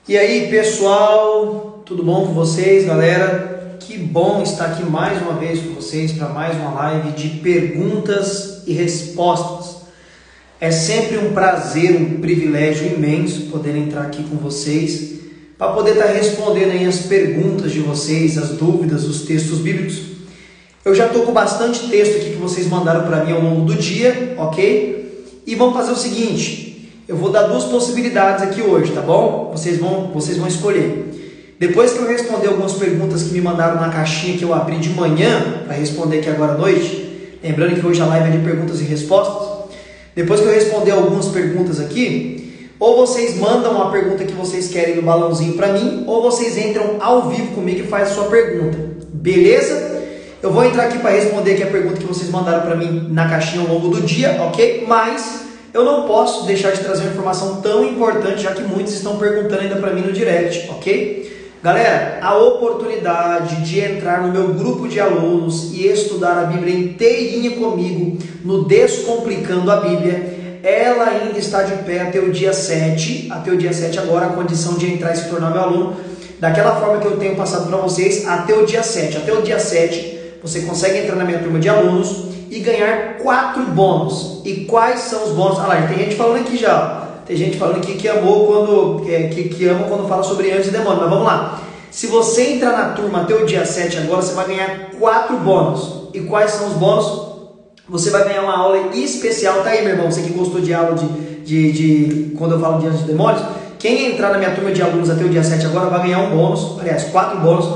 E aí, pessoal, tudo bom com vocês, galera? Que bom estar aqui mais uma vez com vocês para mais uma live de perguntas e respostas. É sempre um prazer, um privilégio imenso poder entrar aqui com vocês para poder estar respondendo aí as perguntas de vocês, as dúvidas, os textos bíblicos. Eu já estou com bastante texto aqui que vocês mandaram para mim ao longo do dia, ok? E vamos fazer o seguinte. Eu vou dar duas possibilidades aqui hoje, tá bom? Vocês vão escolher. Depois que eu responder algumas perguntas que me mandaram na caixinha que eu abri de manhã, para responder aqui agora à noite, lembrando que hoje a live é de perguntas e respostas, depois que eu responder algumas perguntas aqui, ou vocês mandam a pergunta que vocês querem no balãozinho para mim, ou vocês entram ao vivo comigo e fazem a sua pergunta, beleza? Eu vou entrar aqui para responder aqui a pergunta que vocês mandaram para mim na caixinha ao longo do dia, ok? Mas eu não posso deixar de trazer uma informação tão importante, já que muitos estão perguntando ainda para mim no direct, ok? Galera, a oportunidade de entrar no meu grupo de alunos e estudar a Bíblia inteirinha comigo, no Descomplicando a Bíblia, ela ainda está de pé até o dia 7, agora a condição de entrar e se tornar meu aluno, daquela forma que eu tenho passado para vocês, até o dia 7. Até o dia 7, você consegue entrar na minha turma de alunos e ganhar 4 bônus. E quais são os bônus? Ah lá, tem gente falando aqui já. Tem gente falando aqui que amou quando que ama quando fala sobre anjos e demônios. Mas vamos lá. Se você entrar na turma até o dia 7 agora, você vai ganhar 4 bônus. E quais são os bônus? Você vai ganhar uma aula especial. Tá aí, meu irmão, você que gostou de aula de quando eu falo de anjos e demônios. Quem entrar na minha turma de alunos até o dia 7 agora vai ganhar um bônus. Aliás, 4 bônus.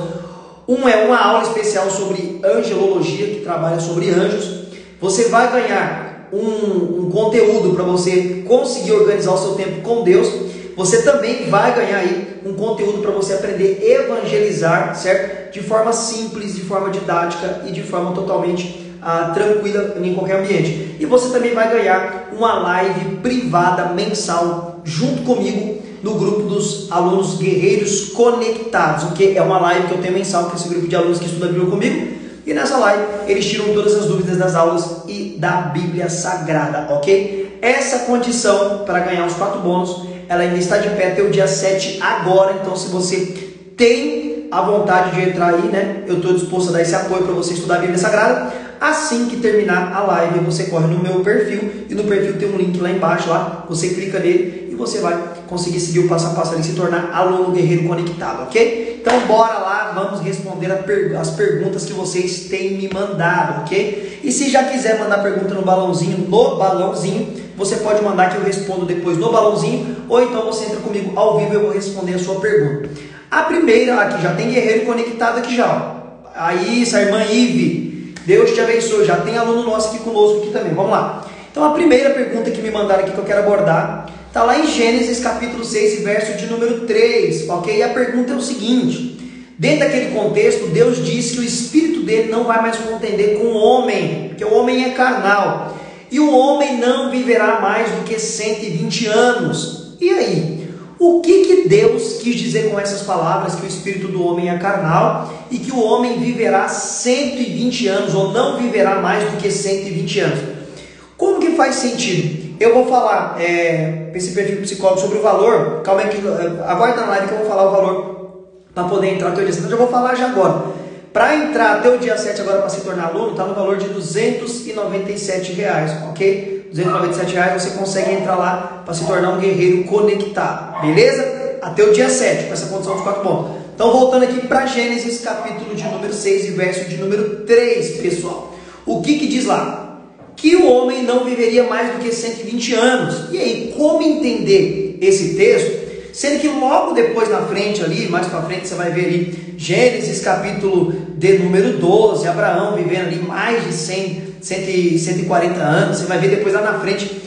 Um é uma aula especial sobre angelologia, que trabalha sobre anjos. Você vai ganhar um conteúdo para você conseguir organizar o seu tempo com Deus. Você também vai ganhar aí um conteúdo para você aprender a evangelizar, certo? De forma simples, de forma didática e de forma totalmente tranquila em qualquer ambiente. E você também vai ganhar uma live privada mensal junto comigo no grupo dos alunos guerreiros conectados, ok? É uma live que eu tenho mensal com esse grupo de alunos que estuda a Bíblia comigo. E nessa live eles tiram todas as dúvidas das aulas e da Bíblia Sagrada, ok? Essa condição para ganhar os 4 bônus, ela ainda está de pé até o dia 7 agora. Então, se você tem a vontade de entrar aí, né? Eu estou disposto a dar esse apoio para você estudar a Bíblia Sagrada. Assim que terminar a live, você corre no meu perfil. E no perfil tem um link lá embaixo, lá. Você clica nele e você vai conseguir seguir o passo a passo ali e se tornar aluno guerreiro conectado, ok? Então, bora lá, vamos responder as perguntas que vocês têm me mandado, ok? E se já quiser mandar pergunta no balãozinho, você pode mandar que eu respondo depois no balãozinho, ou então você entra comigo ao vivo e eu vou responder a sua pergunta. A primeira, aqui já tem guerreiro conectado aqui já, ó. Aí, essa irmã Ive, Deus te abençoe, já tem aluno nosso aqui conosco aqui também, vamos lá. Então, a primeira pergunta que me mandaram aqui que eu quero abordar está lá em Gênesis capítulo 6, verso de número 3, ok? E a pergunta é o seguinte: dentro daquele contexto, Deus diz que o espírito dele não vai mais contender com o homem, porque o homem é carnal, e o homem não viverá mais do que 120 anos. E aí? O que Deus quis dizer com essas palavras, que o espírito do homem é carnal e que o homem viverá 120 anos, ou não viverá mais do que 120 anos? Como que faz sentido? Eu vou falar para esse perfil psicólogo sobre o valor. Calma aí, aguarda na live que eu vou falar o valor para poder entrar até o dia 7. Eu já vou falar já agora. Para entrar até o dia 7 agora para se tornar aluno, está no valor de R$297, ok? R$297 você consegue entrar lá para se tornar um guerreiro conectado, beleza? Até o dia 7, com essa condição de 4 bônus. Então, voltando aqui para Gênesis, capítulo de número 6 e verso de número 3, pessoal. O que diz lá? Que o homem não viveria mais do que 120 anos. E aí, como entender esse texto? Sendo que logo depois na frente ali, mais para frente você vai ver ali, Gênesis capítulo de número 12, Abraão vivendo ali mais de 140 anos. Você vai ver depois lá na frente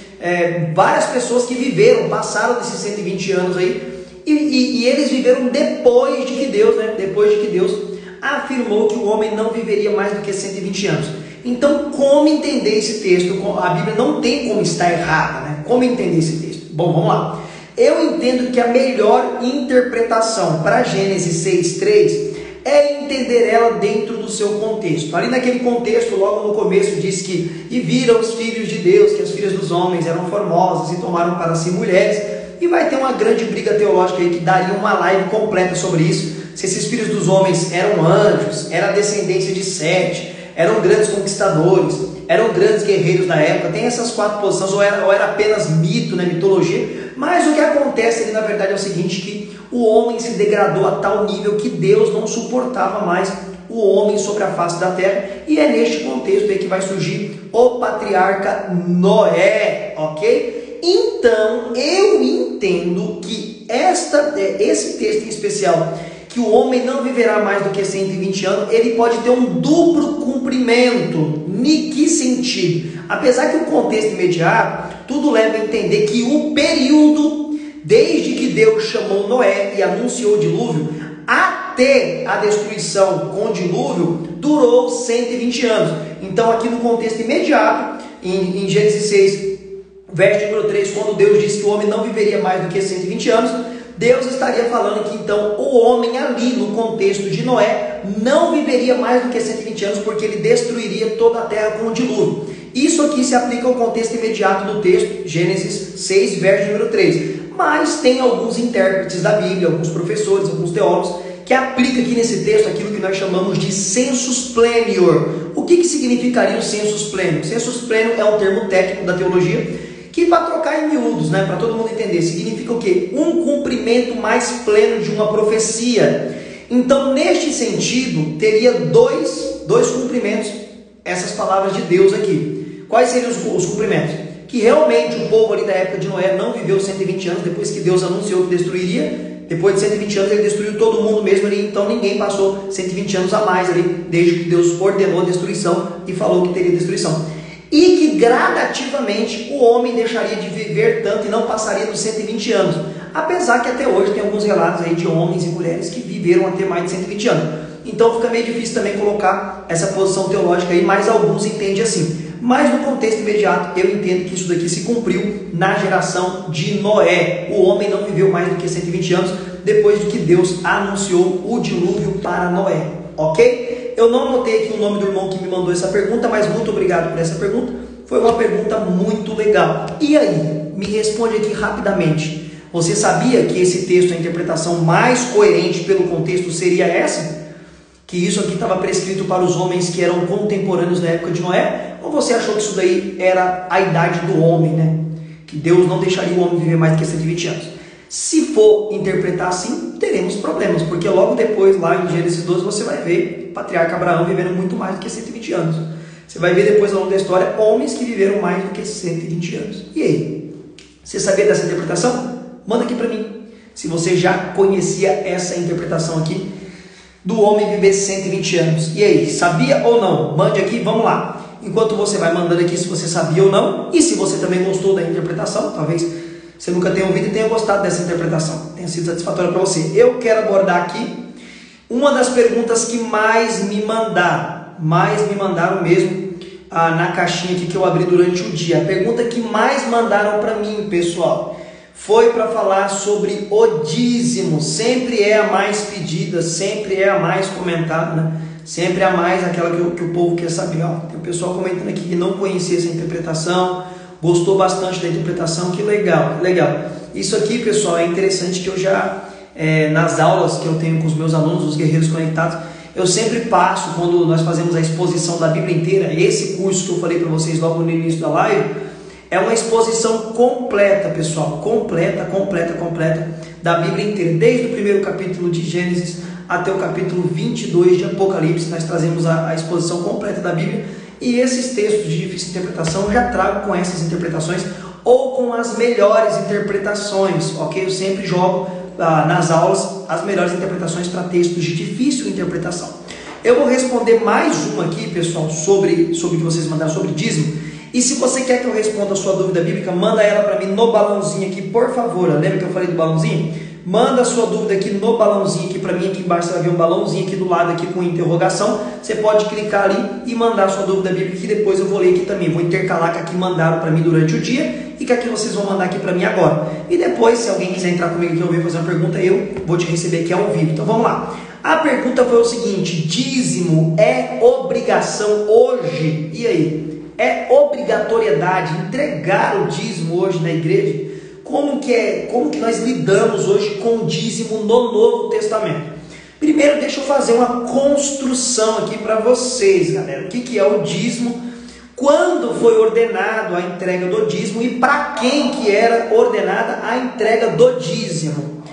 várias pessoas que viveram, passaram desses 120 anos aí, e eles viveram depois de que Deus, né? Depois de que Deus afirmou que o homem não viveria mais do que 120 anos. Então, como entender esse texto? A Bíblia não tem como estar errada, né? Como entender esse texto? Bom, vamos lá. Eu entendo que a melhor interpretação para Gênesis 6:3 é entender ela dentro do seu contexto. Ali naquele contexto, logo no começo, diz que: e viram os filhos de Deus, que as filhas dos homens eram formosas e tomaram para si mulheres, E vai ter uma grande briga teológica aí que daria uma live completa sobre isso. Se esses filhos dos homens eram anjos, era a descendência de Sete, eram grandes conquistadores, eram grandes guerreiros da época. Tem essas quatro posições, ou era apenas mito, né, mitologia. Mas o que acontece ali na verdade é o seguinte, que o homem se degradou a tal nível que Deus não suportava mais o homem sobre a face da terra, e é neste contexto aí que vai surgir o patriarca Noé, ok? Então, eu entendo que esse texto em especial, que o homem não viverá mais do que 120 anos, ele pode ter um duplo cumprimento. Em que sentido? Apesar que o contexto imediato, tudo leva a entender que o período, desde que Deus chamou Noé e anunciou o dilúvio, até a destruição com o dilúvio, durou 120 anos. Então aqui no contexto imediato, em Gênesis 6, verso número 3, quando Deus disse que o homem não viveria mais do que 120 anos, Deus estaria falando que então o homem ali no contexto de Noé não viveria mais do que 120 anos, porque ele destruiria toda a terra com o dilúvio. Isso aqui se aplica ao contexto imediato do texto, Gênesis 6, verso número 3. Mas tem alguns intérpretes da Bíblia, alguns professores, alguns teólogos, que aplicam aqui nesse texto aquilo que nós chamamos de sensus plenior. O que significaria o sensus plenior? Sensus plenior é um termo técnico da teologia, que para trocar em miúdos, né, para todo mundo entender, significa o quê? Um cumprimento mais pleno de uma profecia. Então, neste sentido, teria dois cumprimentos, essas palavras de Deus aqui. Quais seriam os cumprimentos? Que realmente o povo ali da época de Noé não viveu 120 anos, depois que Deus anunciou que destruiria. Depois de 120 anos ele destruiu todo mundo mesmo ali, então ninguém passou 120 anos a mais ali, desde que Deus ordenou a destruição e falou que teria destruição. E que gradativamente o homem deixaria de viver tanto e não passaria dos 120 anos. Apesar que até hoje tem alguns relatos aí de homens e mulheres que viveram até mais de 120 anos. Então fica meio difícil também colocar essa posição teológica aí, mas alguns entendem assim. Mas no contexto imediato, eu entendo que isso daqui se cumpriu na geração de Noé. O homem não viveu mais do que 120 anos depois de que Deus anunciou o dilúvio para Noé, ok? Eu não anotei aqui o nome do irmão que me mandou essa pergunta, mas muito obrigado por essa pergunta. Foi uma pergunta muito legal. E aí, me responde aqui rapidamente. Você sabia que esse texto, a interpretação mais coerente pelo contexto seria essa? Que isso aqui estava prescrito para os homens que eram contemporâneos na época de Noé? Ou você achou que isso daí era a idade do homem, né? Que Deus não deixaria o homem viver mais do que 120 anos? Se for interpretar assim, teremos problemas, porque logo depois, lá em Gênesis 12, você vai ver o patriarca Abraão vivendo muito mais do que 120 anos. Você vai ver depois, ao longo da história, homens que viveram mais do que 120 anos. E aí? Você sabia dessa interpretação? Manda aqui para mim. Se você já conhecia essa interpretação aqui, do homem viver 120 anos. E aí, sabia ou não? Mande aqui, vamos lá. Enquanto você vai mandando aqui se você sabia ou não, e se você também gostou da interpretação, talvez você nunca tenha ouvido e tenha gostado dessa interpretação, tenha sido satisfatória para você. Eu quero abordar aqui uma das perguntas que mais me mandaram mesmo na caixinha aqui que eu abri durante o dia. A pergunta que mais mandaram para mim, pessoal, foi para falar sobre o dízimo. Sempre é a mais pedida, sempre é a mais comentada, né? Sempre é a mais aquela que o povo quer saber. Ó, tem o pessoal comentando aqui que não conhecia essa interpretação, gostou bastante da interpretação, que legal, legal. Isso aqui, pessoal, é interessante que eu já, nas aulas que eu tenho com os meus alunos, os Guerreiros Conectados, eu sempre passo, quando nós fazemos a exposição da Bíblia inteira, esse curso que eu falei para vocês logo no início da live, é uma exposição completa, pessoal, completa da Bíblia inteira, desde o primeiro capítulo de Gênesis até o capítulo 22 de Apocalipse. Nós trazemos a exposição completa da Bíblia, e esses textos de difícil interpretação eu já trago com essas interpretações ou com as melhores interpretações, ok? Eu sempre jogo nas aulas as melhores interpretações para textos de difícil interpretação. Eu vou responder mais uma aqui, pessoal, sobre o que vocês mandaram sobre dízimo. E se você quer que eu responda a sua dúvida bíblica, manda ela para mim no balãozinho aqui, por favor. Lembra que eu falei do balãozinho? Manda a sua dúvida aqui no balãozinho aqui para mim. Aqui embaixo você vai ver um balãozinho aqui do lado aqui com interrogação. Você pode clicar ali e mandar a sua dúvida bíblica, que depois eu vou ler aqui também. Vou intercalar com a que mandaram para mim durante o dia e com a que vocês vão mandar aqui para mim agora. E depois, se alguém quiser entrar comigo aqui ao vivo fazer uma pergunta, eu vou te receber aqui ao vivo. Então vamos lá. A pergunta foi o seguinte: dízimo é obrigação hoje? E aí? É obrigatoriedade entregar o dízimo hoje na igreja? como que nós lidamos hoje com o dízimo no Novo Testamento. Primeiro, deixa eu fazer uma construção aqui para vocês, galera. O que é o dízimo? Quando foi ordenado a entrega do dízimo e para quem que era ordenada a entrega do dízimo?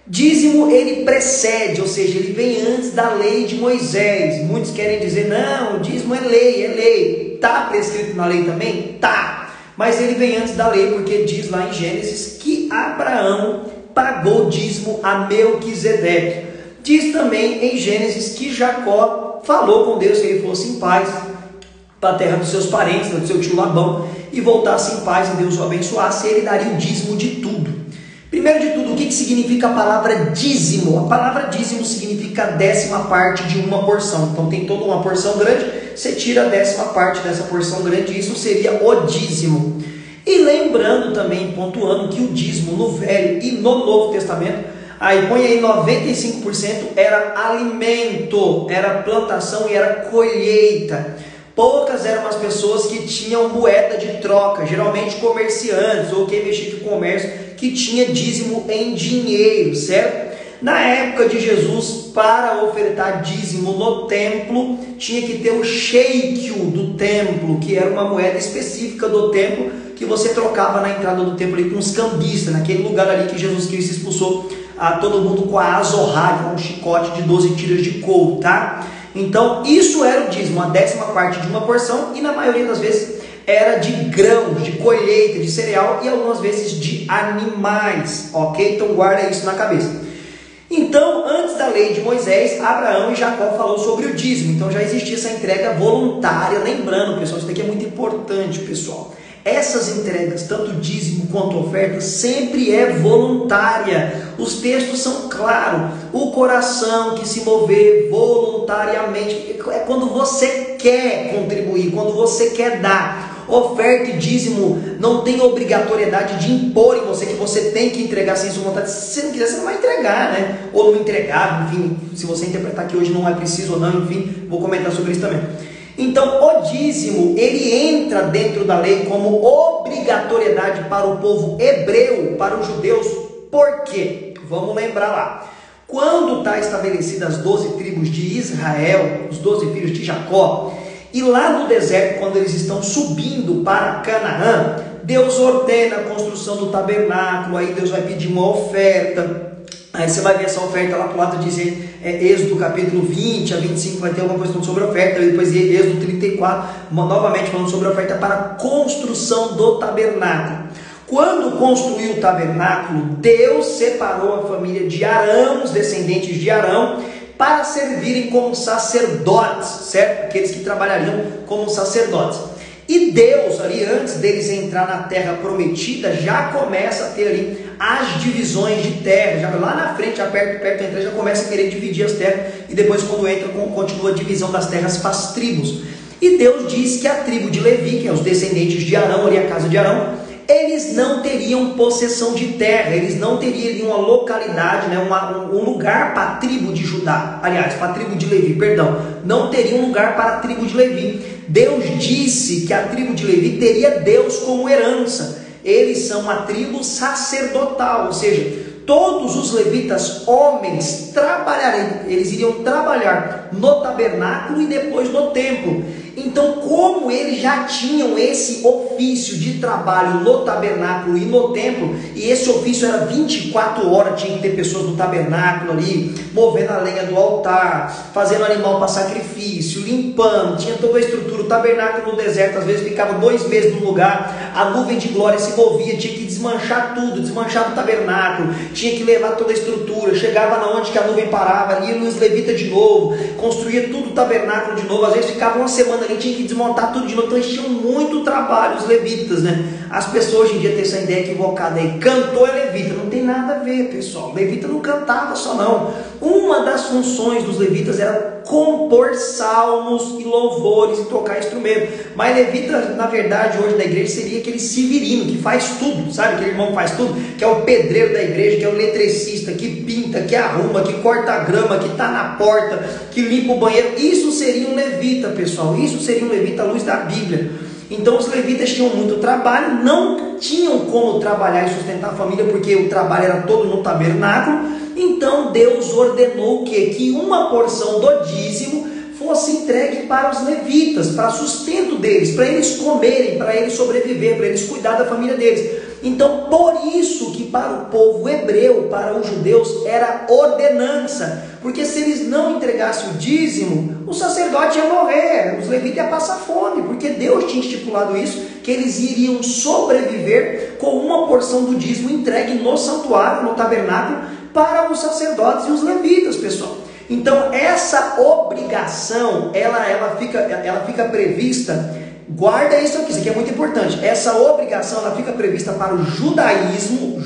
Dízimo, ele precede, ou seja, ele vem antes da lei de Moisés. Muitos querem dizer, não, o dízimo é lei. Está prescrito na lei também? Tá. Mas ele vem antes da lei, porque diz lá em Gênesis que Abraão pagou dízimo a Melquisedeque. Diz também em Gênesis que Jacó falou com Deus que ele fosse em paz para a terra dos seus parentes, do seu tio Labão, e voltasse em paz e Deus o abençoasse, e ele daria o dízimo de tudo. Primeiro de tudo, o que significa a palavra dízimo? A palavra dízimo significa a 10ª parte de uma porção. Então tem toda uma porção grande, você tira a 10ª parte dessa porção grande, isso seria o dízimo. E lembrando também, pontuando, que o dízimo no Velho e no Novo Testamento, aí põe aí 95% era alimento, era plantação e era colheita. Poucas eram as pessoas que tinham moeda de troca, geralmente comerciantes ou quem mexia com comércio, que tinha dízimo em dinheiro, certo? Na época de Jesus, para ofertar dízimo no templo, tinha que ter o shekel do templo, que era uma moeda específica do templo, que você trocava na entrada do templo ali com os cambistas, naquele lugar ali que Jesus Cristo expulsou a todo mundo com a azorra, um chicote de 12 tiras de couro, tá? Então, isso era o dízimo, a 10ª parte de uma porção, e na maioria das vezes era de grãos, de colheita, de cereal e algumas vezes de animais, ok? Então guarda isso na cabeça. Então, antes da lei de Moisés, Abraão e Jacó falou sobre o dízimo, então já existia essa entrega voluntária. Lembrando, pessoal, isso daqui é muito importante, pessoal. Essas entregas, tanto dízimo quanto oferta, sempre é voluntária. Os textos são claros. O coração que se mover voluntariamente é quando você quer contribuir, quando você quer dar. Oferta e dízimo não tem obrigatoriedade de impor em você que você tem que entregar sem sua vontade. Se você não quiser, você não vai entregar, né? Ou não entregar, enfim, se você interpretar que hoje não é preciso ou não, enfim, vou comentar sobre isso também. Então, o dízimo, ele entra dentro da lei como obrigatoriedade para o povo hebreu, para os judeus. Por quê? Vamos lembrar lá. Quando está estabelecidas as 12 tribos de Israel, os 12 filhos de Jacó, e lá no deserto, quando eles estão subindo para Canaã, Deus ordena a construção do tabernáculo, aí Deus vai pedir uma oferta. Aí você vai ver essa oferta lá para o lado, diz Êxodo capítulo 20 a 25, vai ter alguma coisa falando sobre a oferta, depois Êxodo 34, novamente falando sobre a oferta para a construção do tabernáculo. Quando construiu o tabernáculo, Deus separou a família de Arão, os descendentes de Arão, para servirem como sacerdotes, certo? Aqueles que trabalhariam como sacerdotes. E Deus, ali antes deles entrar na terra prometida, já começa a ter ali as divisões de terra, já lá na frente, já perto da entrada, já começa a querer dividir as terras, e depois quando entra, continua a divisão das terras para as tribos. E Deus diz que a tribo de Levi, que é os descendentes de Arão, ali a casa de Arão, eles não teriam possessão de terra, eles não teriam uma localidade, né, um lugar para a tribo de Judá, aliás, para a tribo de Levi, perdão, não teria um lugar para a tribo de Levi. Deus disse que a tribo de Levi teria Deus como herança. Eles são uma tribo sacerdotal, ou seja, todos os levitas, homens, trabalhariam, eles iriam trabalhar no tabernáculo e depois no templo. Então, como eles já tinham esse ofício de trabalho no tabernáculo e no templo, e esse ofício era 24 horas, tinha que ter pessoas no tabernáculo ali, movendo a lenha do altar, fazendo animal para sacrifício, limpando, tinha toda a estrutura. O tabernáculo no deserto, às vezes ficava 2 meses no lugar, a nuvem de glória se movia, tinha que desmanchar tudo, desmanchar o tabernáculo, tinha que levar toda a estrutura, chegava na onde que a nuvem parava, ia nos levitas de novo, construía tudo o tabernáculo de novo, às vezes ficava uma semana ali, tinha que desmontar tudo de novo. Então eles tinham muito trabalho, os levitas, né? As pessoas hoje em dia têm essa ideia equivocada aí, cantor é levita, não tem nada a ver, pessoal. Levita não cantava só não. Uma das funções dos levitas era compor salmos e louvores e tocar instrumento. Mas levita, na verdade, hoje da igreja seria aquele severino que faz tudo, sabe? Aquele irmão que faz tudo, que é o pedreiro da igreja, que é o eletricista, que pinta, que arruma, que corta a grama, que está na porta, que limpa o banheiro. Isso seria um levita, pessoal. Isso seria um levita à luz da Bíblia. Então os levitas tinham muito trabalho, não não tinham como trabalhar e sustentar a família, porque o trabalho era todo no tabernáculo. Então Deus ordenou o quê? Que uma porção do dízimo fosse entregue para os levitas, para sustento deles, para eles comerem, para eles sobreviver, para eles cuidar da família deles. Então, por isso que para o povo hebreu, para os judeus, era ordenança, porque se eles não entregassem o dízimo, o sacerdote ia morrer, os levitas iam passar fome, porque Deus tinha estipulado isso, que eles iriam sobreviver com uma porção do dízimo entregue no santuário, no tabernáculo, para os sacerdotes e os levitas, pessoal. Então, essa obrigação, ela fica prevista. Guarda isso aqui é muito importante. Essa obrigação ela fica prevista para o judaísmo,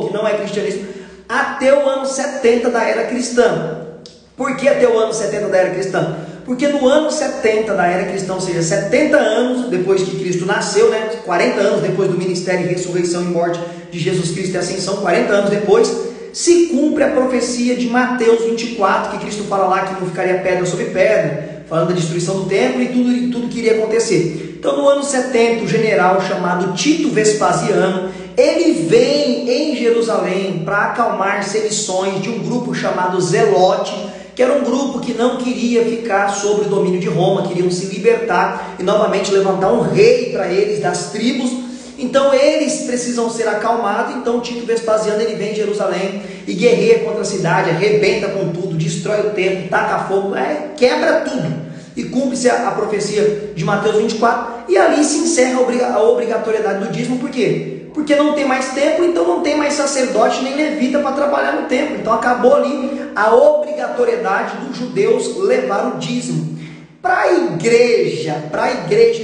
que não é cristianismo, até o ano 70 da era cristã. Por que até o ano 70 da era cristã? Porque no ano 70 da era cristã, ou seja, 70 anos depois que Cristo nasceu, 40 anos depois do ministério, ressurreição e morte de Jesus Cristo e ascensão, 40 anos depois, se cumpre a profecia de Mateus 24, que Cristo fala lá que não ficaria pedra sobre pedra, falando da destruição do templo e tudo que iria acontecer. Então, no ano 70, o general chamado Tito Vespasiano, ele vem em Jerusalém para acalmar sedições de um grupo chamado Zelote, que era um grupo que não queria ficar sob o domínio de Roma, queriam se libertar e novamente levantar um rei para eles das tribos. Então eles precisam ser acalmados. Então Tito Vespasiano ele vem em Jerusalém e guerreia contra a cidade, arrebenta com tudo, destrói o templo, taca fogo, quebra tudo. E cumpre-se a profecia de Mateus 24, e ali se encerra a obrigatoriedade do dízimo. Por quê? Porque não tem mais templo, então não tem mais sacerdote nem levita para trabalhar no templo. Então acabou ali a obrigatoriedade dos judeus levar o dízimo. Para a igreja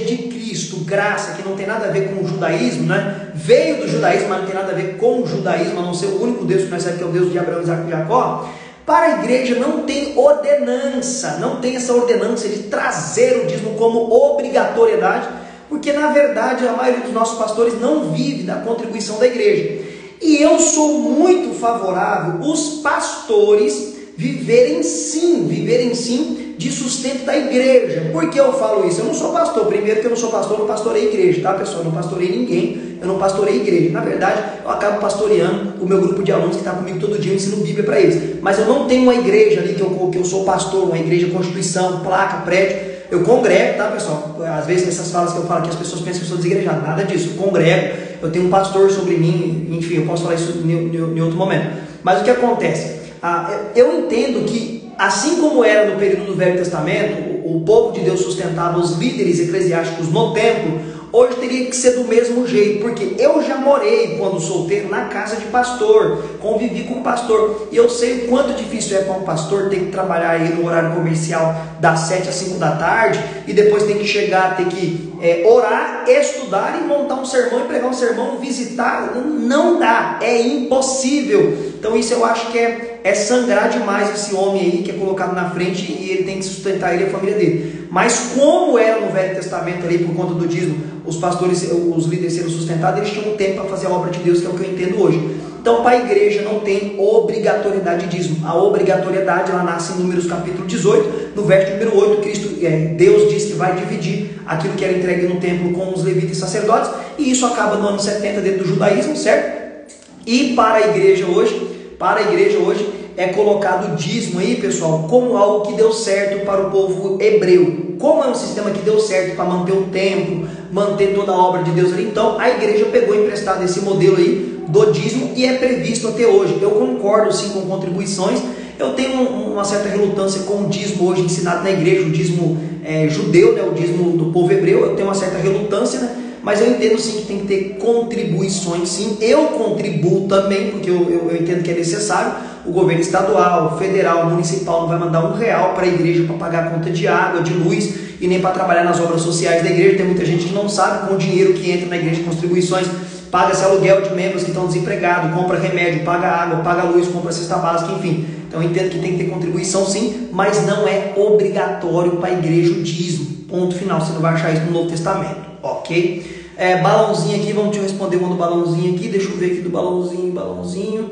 de Cristo, graça, que não tem nada a ver com o judaísmo, veio do judaísmo, mas não tem nada a ver com o judaísmo, a não ser o único Deus que nós sabemos que é o Deus de Abraão, Isaac e Jacó. Para a igreja não tem ordenança, não tem essa ordenança de trazer o dízimo como obrigatoriedade, porque na verdade a maioria dos nossos pastores não vive da contribuição da igreja. E eu sou muito favorável os pastores viverem sim de sustento da igreja. Por que eu falo isso? Eu não sou pastor. Primeiro que eu não sou pastor, eu não pastorei igreja, tá, pessoal? Eu não pastorei ninguém, eu não pastorei igreja. Na verdade, eu acabo pastoreando o meu grupo de alunos que está comigo todo dia, eu ensino Bíblia para eles. Mas eu não tenho uma igreja ali que eu sou pastor, uma igreja constituição, placa, prédio. Eu congrego, tá, pessoal? Às vezes nessas falas que eu falo aqui as pessoas pensam que eu sou desigrejado. Nada disso, eu congrego, eu tenho um pastor sobre mim, enfim, eu posso falar isso em outro momento. Mas o que acontece? Eu entendo que, assim como era no período do Velho Testamento, o povo de Deus sustentava os líderes eclesiásticos no templo, hoje teria que ser do mesmo jeito, porque eu já morei, quando solteiro, na casa de pastor, convivi com pastor, e eu sei o quanto difícil é para um pastor ter que trabalhar aí no horário comercial das 7 às 5 da tarde, e depois tem que chegar, tem que orar, estudar e montar um sermão e pregar um sermão, visitar. Não dá, é impossível. Então isso eu acho que é sangrar demais esse homem aí que é colocado na frente e ele tem que sustentar ele e a família dele. Mas como era no Velho Testamento ali, por conta do dízimo, os pastores, os líderes sendo sustentados, eles tinham tempo para fazer a obra de Deus, que é o que eu entendo hoje. Então para a igreja não tem obrigatoriedade de dízimo. A obrigatoriedade ela nasce em Números capítulo 18, no verso número 8, Deus diz que vai dividir aquilo que era entregue no templo com os levitas e sacerdotes, e isso acaba no ano 70 dentro do judaísmo, certo? E para a igreja hoje é colocado o dízimo aí, pessoal, como algo que deu certo para o povo hebreu. Como é um sistema que deu certo para manter o templo, manter toda a obra de Deus ali, então a igreja pegou emprestado esse modelo aí do dízimo e é previsto até hoje. Eu concordo sim com contribuições. Eu tenho uma certa relutância com o dízimo hoje ensinado na igreja, o dízimo judeu, o dízimo do povo hebreu. Eu tenho uma certa relutância, mas eu entendo sim que tem que ter contribuições, sim. Eu contribuo também, porque eu entendo que é necessário. O governo estadual, federal, municipal não vai mandar R$1 para a igreja para pagar a conta de água, de luz e nem para trabalhar nas obras sociais da igreja. Tem muita gente que não sabe, com o dinheiro que entra na igreja, contribuições, paga-se aluguel de membros que estão desempregados, compra remédio, paga água, paga luz, compra cesta básica, enfim. Então eu entendo que tem que ter contribuição sim, mas não é obrigatório para a igreja o dízimo. Ponto final, você não vai achar isso no Novo Testamento, ok? Balãozinho aqui, vamos te responder um do balãozinho aqui, deixa eu ver aqui do balãozinho.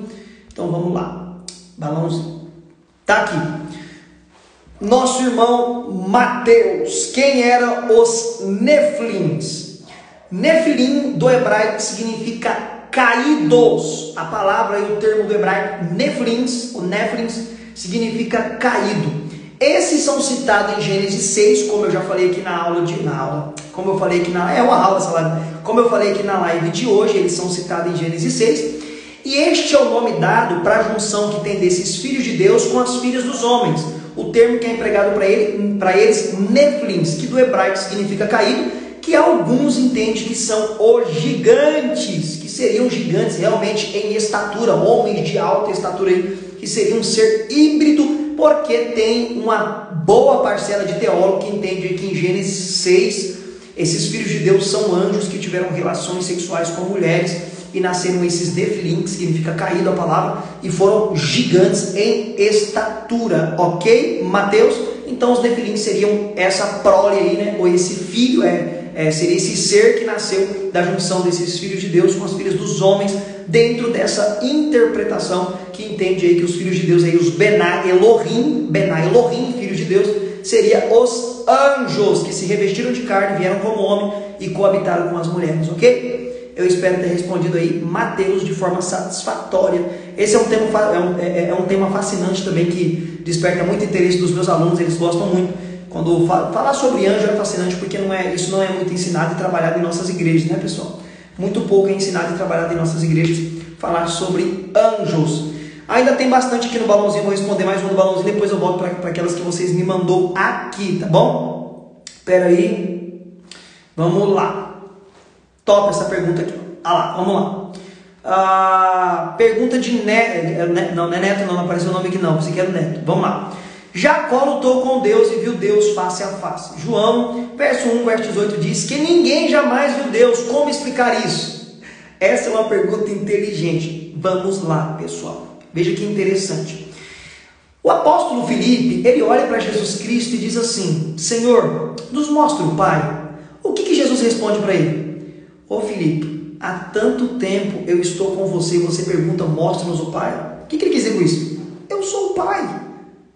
Então vamos lá, balãozinho, tá aqui. Nosso irmão Mateus, quem eram os Nefilins? Nefilim do hebraico significa caídos. A palavra e o termo do hebraico Nefilins, o Nefilins, significa caído. Esses são citados em Gênesis 6, como eu já falei aqui como eu falei aqui como eu falei aqui na live de hoje, eles são citados em Gênesis 6. E este é o nome dado para a junção que tem desses filhos de Deus com as filhas dos homens. O termo que é empregado para eles, Nefilins, que do hebraico significa caído, que alguns entendem que são os gigantes, que seriam gigantes realmente em estatura, homens de alta estatura, que seriam um ser híbrido, porque tem uma boa parcela de teólogos que entende que em Gênesis 6, esses filhos de Deus são anjos que tiveram relações sexuais com mulheres e nasceram esses Nefilim, que significa caído a palavra, e foram gigantes em estatura, ok, Mateus? Então os Nefilim seriam essa prole aí, né? Ou esse filho, seria esse ser que nasceu da junção desses filhos de Deus com as filhas dos homens, dentro dessa interpretação que entende aí que os filhos de Deus, aí, os Benai Elohim, filhos de Deus, seria os anjos que se revestiram de carne, vieram como homem e coabitaram com as mulheres, ok? Eu espero ter respondido aí, Mateus, de forma satisfatória. Esse é um tema fascinante também, que desperta muito interesse dos meus alunos, eles gostam muito. Quando falar sobre anjo é fascinante, porque isso não é muito ensinado e trabalhado em nossas igrejas, né, pessoal? Muito pouco é ensinado e trabalhado em nossas igrejas, falar sobre anjos. Ainda tem bastante aqui no balãozinho, vou responder mais um do balãozinho, depois eu volto para aquelas que vocês me mandou aqui, tá bom? Espera aí, vamos lá. Top essa pergunta aqui. Vamos lá. Pergunta de Neto. Não é Neto, não apareceu o nome aqui não. Você quer o Neto. Vamos lá. Jacó lutou com Deus e viu Deus face a face. João, verso 1, verso 18 diz que ninguém jamais viu Deus. Como explicar isso? Essa é uma pergunta inteligente. Vamos lá, pessoal. Veja que interessante. O apóstolo Filipe, ele olha para Jesus Cristo e diz assim: Senhor, nos mostra o Pai. O que Jesus responde para ele? Ô Filipe, há tanto tempo eu estou com você e você pergunta, mostra-nos o Pai. O que ele quis dizer com isso? Eu sou o Pai,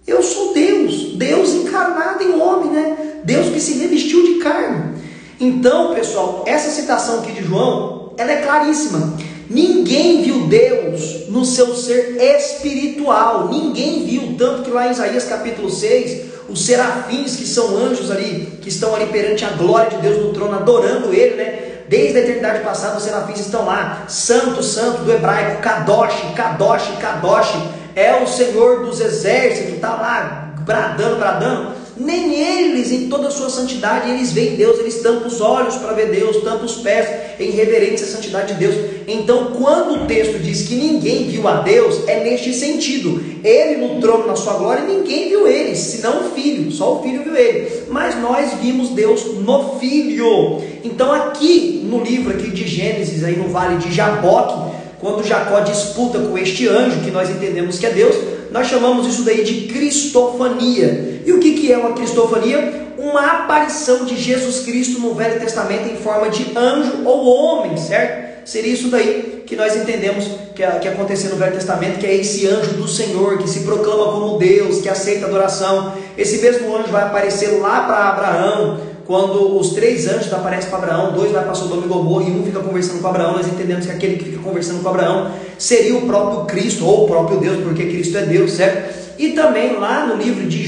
eu sou Deus, Deus encarnado em homem, né? Deus que se revestiu de carne. Então, pessoal, essa citação aqui de João, ela é claríssima. Ninguém viu Deus no seu ser espiritual, ninguém viu, tanto que lá em Isaías capítulo 6, os serafins, que são anjos ali, que estão ali perante a glória de Deus no trono, adorando Ele, né? Desde a eternidade passada, os serafins estão lá, santo, santo, do hebraico, Kadosh, Kadosh, Kadosh, é o Senhor dos exércitos, está lá, bradando. Nem eles, em toda a sua santidade, eles veem Deus, eles tampam os olhos para ver Deus, tampam os pés em reverência à santidade de Deus. Então, quando o texto diz que ninguém viu a Deus, é neste sentido. Ele no trono, na sua glória, ninguém viu ele, senão o Filho, só o Filho viu ele. Mas nós vimos Deus no Filho. Então, aqui no livro aqui de Gênesis, aí no vale de Jaboque, quando Jacó disputa com este anjo, que nós entendemos que é Deus, nós chamamos isso daí de cristofania. E o que é uma cristofania? Uma aparição de Jesus Cristo no Velho Testamento em forma de anjo ou homem, certo? Seria isso daí que nós entendemos que aconteceu no Velho Testamento, que é esse anjo do Senhor, que se proclama como Deus, que aceita adoração. Esse mesmo anjo vai aparecer lá para Abraão, quando os 3 anjos aparecem para Abraão, 2 vai para Sodoma e Gomorra e um fica conversando com Abraão. Nós entendemos que aquele que fica conversando com Abraão seria o próprio Cristo, ou o próprio Deus, porque Cristo é Deus, certo? E também lá no livro de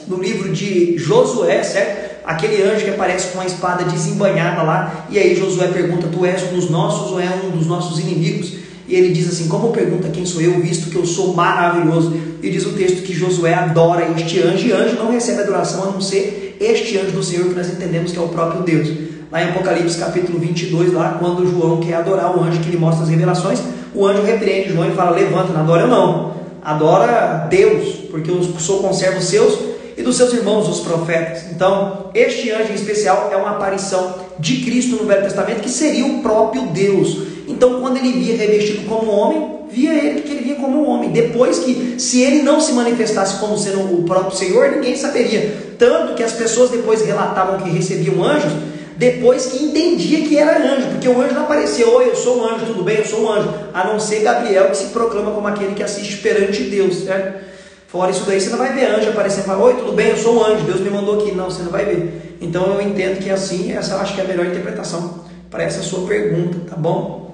no livro de Josué, certo? Aquele anjo que aparece com a espada desembainhada lá, e aí Josué pergunta, tu és um dos nossos ou é um dos nossos inimigos? E ele diz assim, como pergunta quem sou eu, visto que eu sou maravilhoso? E diz o texto que Josué adora este anjo, e anjo não recebe adoração a não ser este anjo do Senhor, que nós entendemos que é o próprio Deus. Lá em Apocalipse capítulo 22, lá quando João quer adorar o anjo que lhe mostra as revelações, o anjo repreende João e fala, levanta, não adora eu não, adora Deus, porque eu sou conservo seus e dos seus irmãos, os profetas. Então, este anjo em especial é uma aparição de Cristo no Velho Testamento, que seria o próprio Deus. Então, quando ele via revestido como homem, via ele que ele via como um homem. Depois que, se ele não se manifestasse como sendo o próprio Senhor, ninguém saberia. Tanto que as pessoas depois relatavam que recebiam anjos, depois que entendia que era anjo, porque o anjo não apareceu, oi, eu sou um anjo, tudo bem, eu sou um anjo, a não ser Gabriel, que se proclama como aquele que assiste perante Deus, certo? Fora isso daí, você não vai ver anjo aparecendo e falar, oi, tudo bem, eu sou um anjo, Deus me mandou aqui. Não, você não vai ver. Então eu entendo que assim, essa eu acho que é a melhor interpretação para essa sua pergunta, tá bom?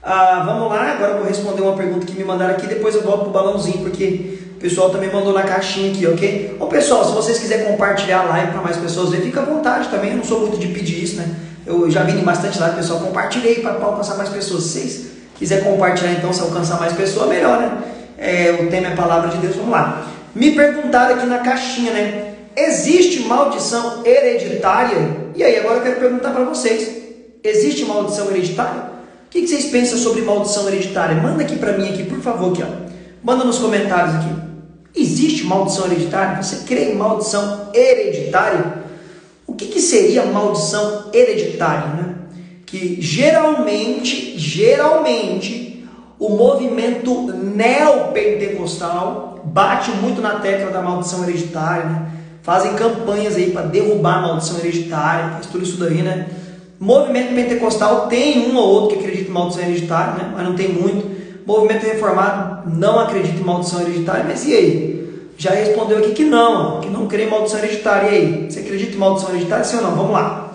Vamos lá, agora eu vou responder uma pergunta que me mandaram aqui, depois eu volto pro balãozinho, porque o pessoal também mandou na caixinha aqui, ok? Ô pessoal, se vocês quiserem compartilhar a live para mais pessoas ver, fica à vontade também, eu não sou muito de pedir isso, né? Eu já vi em bastante live, pessoal, compartilhei para alcançar mais pessoas. Se vocês quiserem compartilhar, então, se alcançar mais pessoas, melhor, né? O tema é a palavra de Deus, vamos lá. Me perguntaram aqui na caixinha, né? Existe maldição hereditária? E aí, agora eu quero perguntar para vocês. Existe maldição hereditária? O que vocês pensam sobre maldição hereditária? Manda aqui para mim, aqui, por favor, aqui, ó. Manda nos comentários aqui. Existe maldição hereditária? Você crê em maldição hereditária? O que seria maldição hereditária, né? Que geralmente, o movimento neopentecostal bate muito na tecla da maldição hereditária, né? Fazem campanhas aí para derrubar a maldição hereditária, faz tudo isso daí, né? Movimento pentecostal tem um ou outro que acredita em maldição hereditária, né? Mas não tem muito. Movimento reformado não acredita em maldição hereditária, mas e aí? Já respondeu aqui que não crê em maldição hereditária. E aí? Você acredita em maldição hereditária, sim ou não? Vamos lá.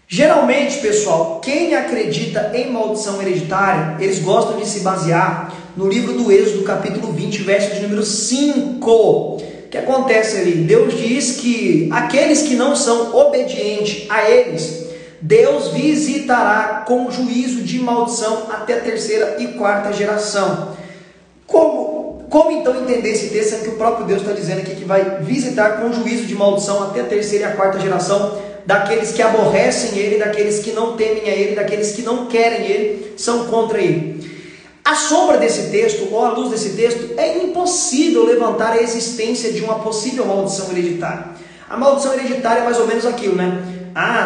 Geralmente, pessoal, quem acredita em maldição hereditária, eles gostam de se basear no livro do Êxodo, capítulo 20, verso de número 5. O que acontece ali? Deus diz que aqueles que não são obedientes a eles, Deus visitará com juízo de maldição até a terceira e quarta geração. Como então entender esse texto, sendo que o próprio Deus está dizendo aqui que vai visitar com juízo de maldição até a terceira e a quarta geração daqueles que aborrecem Ele, daqueles que não temem a Ele, daqueles que não querem Ele, são contra Ele. À sombra desse texto, ou à luz desse texto, é impossível levantar a existência de uma possível maldição hereditária. A maldição hereditária é mais ou menos aquilo, né?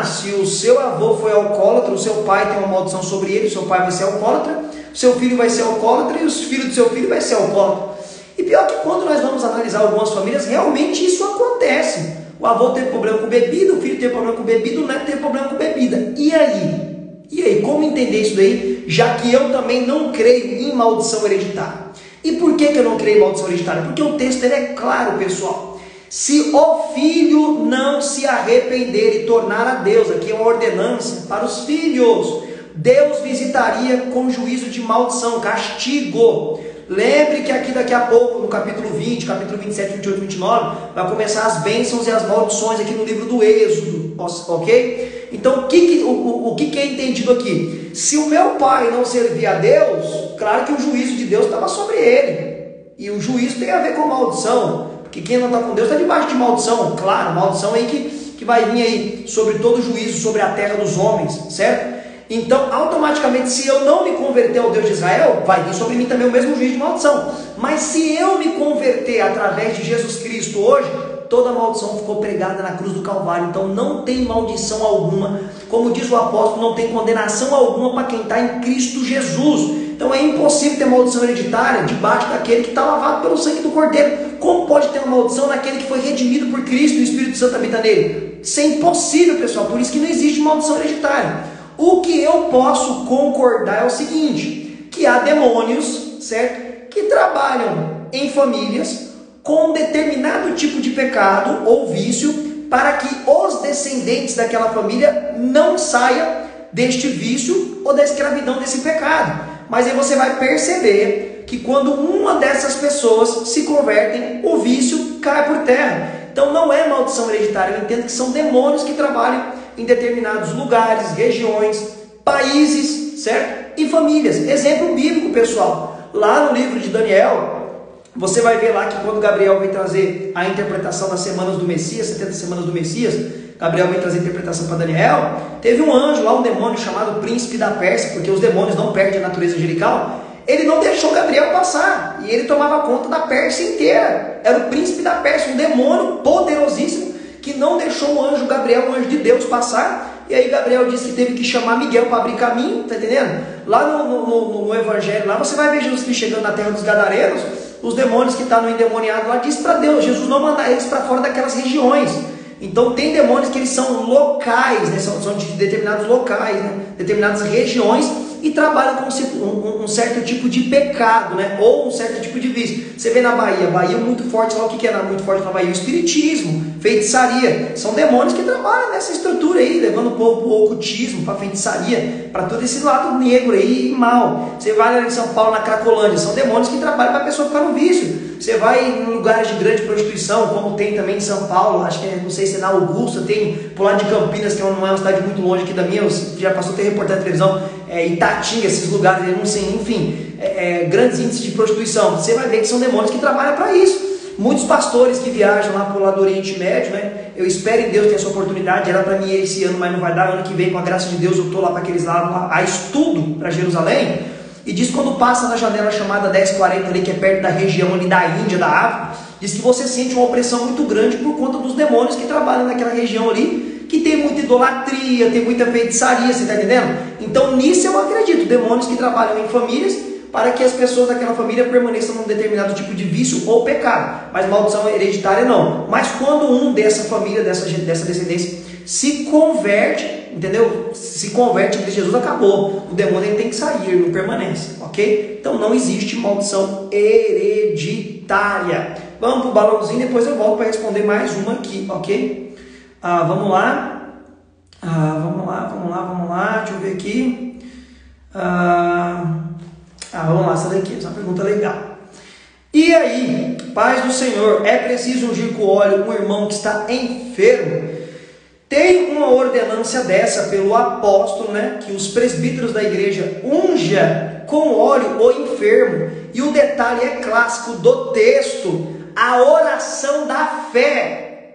Se o seu avô foi alcoólatra, o seu pai tem uma maldição sobre ele, o seu pai vai ser alcoólatra, o seu filho vai ser alcoólatra e os filhos do seu filho vai ser alcoólatra. E pior que quando nós vamos analisar algumas famílias, realmente isso acontece. O avô teve problema com bebida, o filho teve problema com bebida, o neto teve problema com bebida. E aí, como entender isso daí, já que eu também não creio em maldição hereditária? E por que eu não creio em maldição hereditária? Porque o texto ele é claro, pessoal. Se o filho não se arrepender e tornar a Deus, aqui é uma ordenança para os filhos, Deus visitaria com juízo de maldição, castigo. Lembre que aqui daqui a pouco, no capítulo 20, capítulo 27, 28, 29, vai começar as bênçãos e as maldições aqui no livro do Êxodo, ok? Então, o que é entendido aqui? Se o meu pai não servia a Deus, claro que o juízo de Deus estava sobre ele. E o juízo tem a ver com maldição, porque quem não está com Deus está debaixo de maldição. Claro, maldição aí que vai vir aí sobre todo o juízo, sobre a terra dos homens, certo? Então, automaticamente, se eu não me converter ao Deus de Israel, vai vir sobre mim também o mesmo juízo de maldição. Mas se eu me converter através de Jesus Cristo hoje, toda a maldição ficou pregada na cruz do Calvário. Então, não tem maldição alguma. Como diz o apóstolo, não tem condenação alguma para quem está em Cristo Jesus. Então, é impossível ter maldição hereditária debaixo daquele que está lavado pelo sangue do Cordeiro. Como pode ter uma maldição naquele que foi redimido por Cristo e o Espírito Santo habita nele? Isso é impossível, pessoal. Por isso que não existe maldição hereditária. O que eu posso concordar é o seguinte, que há demônios, certo? Que trabalham em famílias com um determinado tipo de pecado ou vício para que os descendentes daquela família não saiam deste vício ou da escravidão desse pecado. Mas aí você vai perceber que quando uma dessas pessoas se convertem, o vício cai por terra. Então não é maldição hereditária, eu entendo que são demônios que trabalham em determinados lugares, regiões, países, certo? E famílias. Exemplo bíblico, pessoal. Lá no livro de Daniel, você vai ver lá que quando Gabriel vem trazer a interpretação das semanas do Messias, 70 semanas do Messias, Gabriel vem trazer a interpretação para Daniel, teve um anjo lá, um demônio chamado Príncipe da Pérsia, porque os demônios não perdem a natureza angelical, ele não deixou Gabriel passar, e ele tomava conta da Pérsia inteira. Era o Príncipe da Pérsia, um demônio poderosíssimo, que não deixou o anjo Gabriel, o anjo de Deus, passar. E aí Gabriel disse que teve que chamar Miguel para abrir caminho, tá entendendo? Lá no Evangelho, lá você vai ver Jesus Cristo chegando na terra dos Gadarenos, os demônios que estavam endemoniados lá, diz para Deus, Jesus não mandar eles para fora daquelas regiões. Então tem demônios que eles são locais, né? são de determinados locais, né? Determinadas regiões, e trabalham com um certo tipo de pecado, né? Ou um certo tipo de vício. Você vê na Bahia muito forte, lá o que é muito forte na Bahia? O espiritismo, feitiçaria. São demônios que trabalham nessa estrutura aí, levando o povo para o ocultismo, para a feitiçaria, para todo esse lado negro aí, mal. Você vai lá em São Paulo, na Cracolândia, são demônios que trabalham para a pessoa ficar no vício. Você vai em lugares de grande prostituição, como tem também em São Paulo, acho que não sei se é na Augusta, tem por lá de Campinas, que não é uma cidade muito longe aqui da minha, já passou a ter reportagem na televisão, Itatinga, esses lugares, não sei, enfim, grandes índices de prostituição. Você vai ver que são demônios que trabalham para isso. Muitos pastores que viajam lá pro lado do Oriente Médio, né? Eu espero em Deus ter essa oportunidade. Era para mim esse ano, mas não vai dar. Ano que vem, com a graça de Deus, eu estou lá para aqueles lados, lá, a estudo para Jerusalém. E diz que quando passa na janela chamada 1040 ali, que é perto da região ali da Índia, da África, diz que você sente uma opressão muito grande por conta dos demônios que trabalham naquela região ali, que tem muita idolatria, tem muita feitiçaria, você está entendendo? Então nisso eu acredito, demônios que trabalham em famílias, para que as pessoas daquela família permaneçam num determinado tipo de vício ou pecado. Mas maldição hereditária não. Mas quando um dessa família, dessa descendência, se converte, entendeu? Se converte em Jesus, acabou. O demônio ele tem que sair, ele não permanece, ok? Então não existe maldição hereditária. Vamos para o balãozinho, depois eu volto para responder mais uma aqui, ok? Vamos lá. Vamos lá. Deixa eu ver aqui. Vamos lá, essa daqui, essa é uma pergunta legal. E aí, paz do Senhor, é preciso ungir com óleo um irmão que está enfermo? Tem uma ordenância dessa pelo apóstolo, né? Que os presbíteros da igreja unja com óleo o enfermo. E o detalhe é clássico do texto, a oração da fé,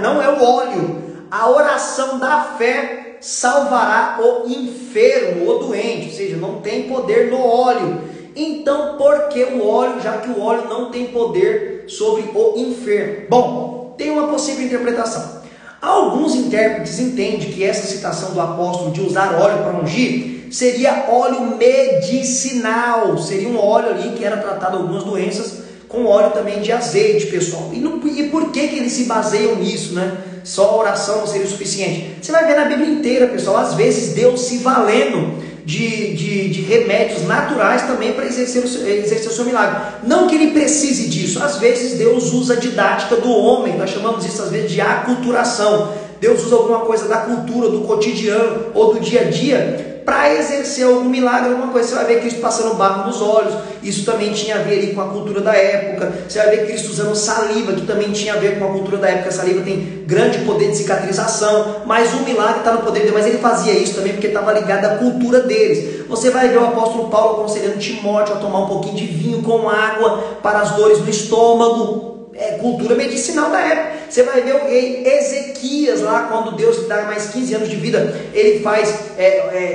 não é o óleo, a oração da fé salvará o enfermo, o doente, ou seja, não tem poder no óleo. Então, por que o óleo, já que o óleo não tem poder sobre o enfermo? Bom, tem uma possível interpretação. Alguns intérpretes entendem que essa citação do apóstolo de usar óleo para ungir seria óleo medicinal, seria um óleo ali que era tratado algumas doenças com óleo também de azeite, pessoal. E por que eles se baseiam nisso, né? Só a oração não seria o suficiente. Você vai ver na Bíblia inteira, pessoal, às vezes Deus se valendo de remédios naturais também para exercer o seu milagre. Não que ele precise disso. Às vezes Deus usa a didática do homem, nós chamamos isso às vezes de aculturação. Deus usa alguma coisa da cultura, do cotidiano ou do dia a dia para exercer algum milagre, alguma coisa. Você vai ver Cristo passando barro nos olhos, isso também tinha a ver ali com a cultura da época. Você vai ver Cristo usando saliva, que também tinha a ver com a cultura da época. A saliva tem grande poder de cicatrização, mas o milagre está no poder dele. Mas ele fazia isso também porque estava ligado à cultura deles. Você vai ver o apóstolo Paulo aconselhando Timóteo a tomar um pouquinho de vinho com água para as dores no estômago. Cultura medicinal da época. Você vai ver o rei Ezequias lá, quando Deus lhe dá mais 15 anos de vida, ele faz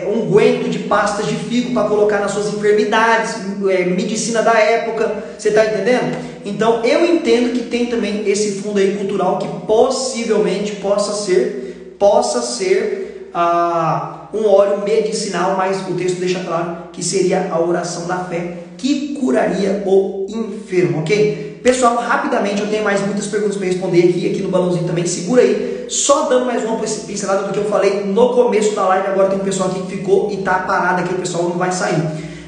unguento de pastas de figo para colocar nas suas enfermidades, medicina da época. Você está entendendo? Então eu entendo que tem também esse fundo aí cultural que possivelmente possa ser um óleo medicinal, mas o texto deixa claro que seria a oração da fé que curaria o enfermo, ok? Pessoal, rapidamente, eu tenho mais muitas perguntas para responder aqui no balãozinho também, segura aí, só dando mais uma pincelada do que eu falei no começo da live. Agora tem um pessoal aqui que ficou e tá parado aqui, o pessoal não vai sair.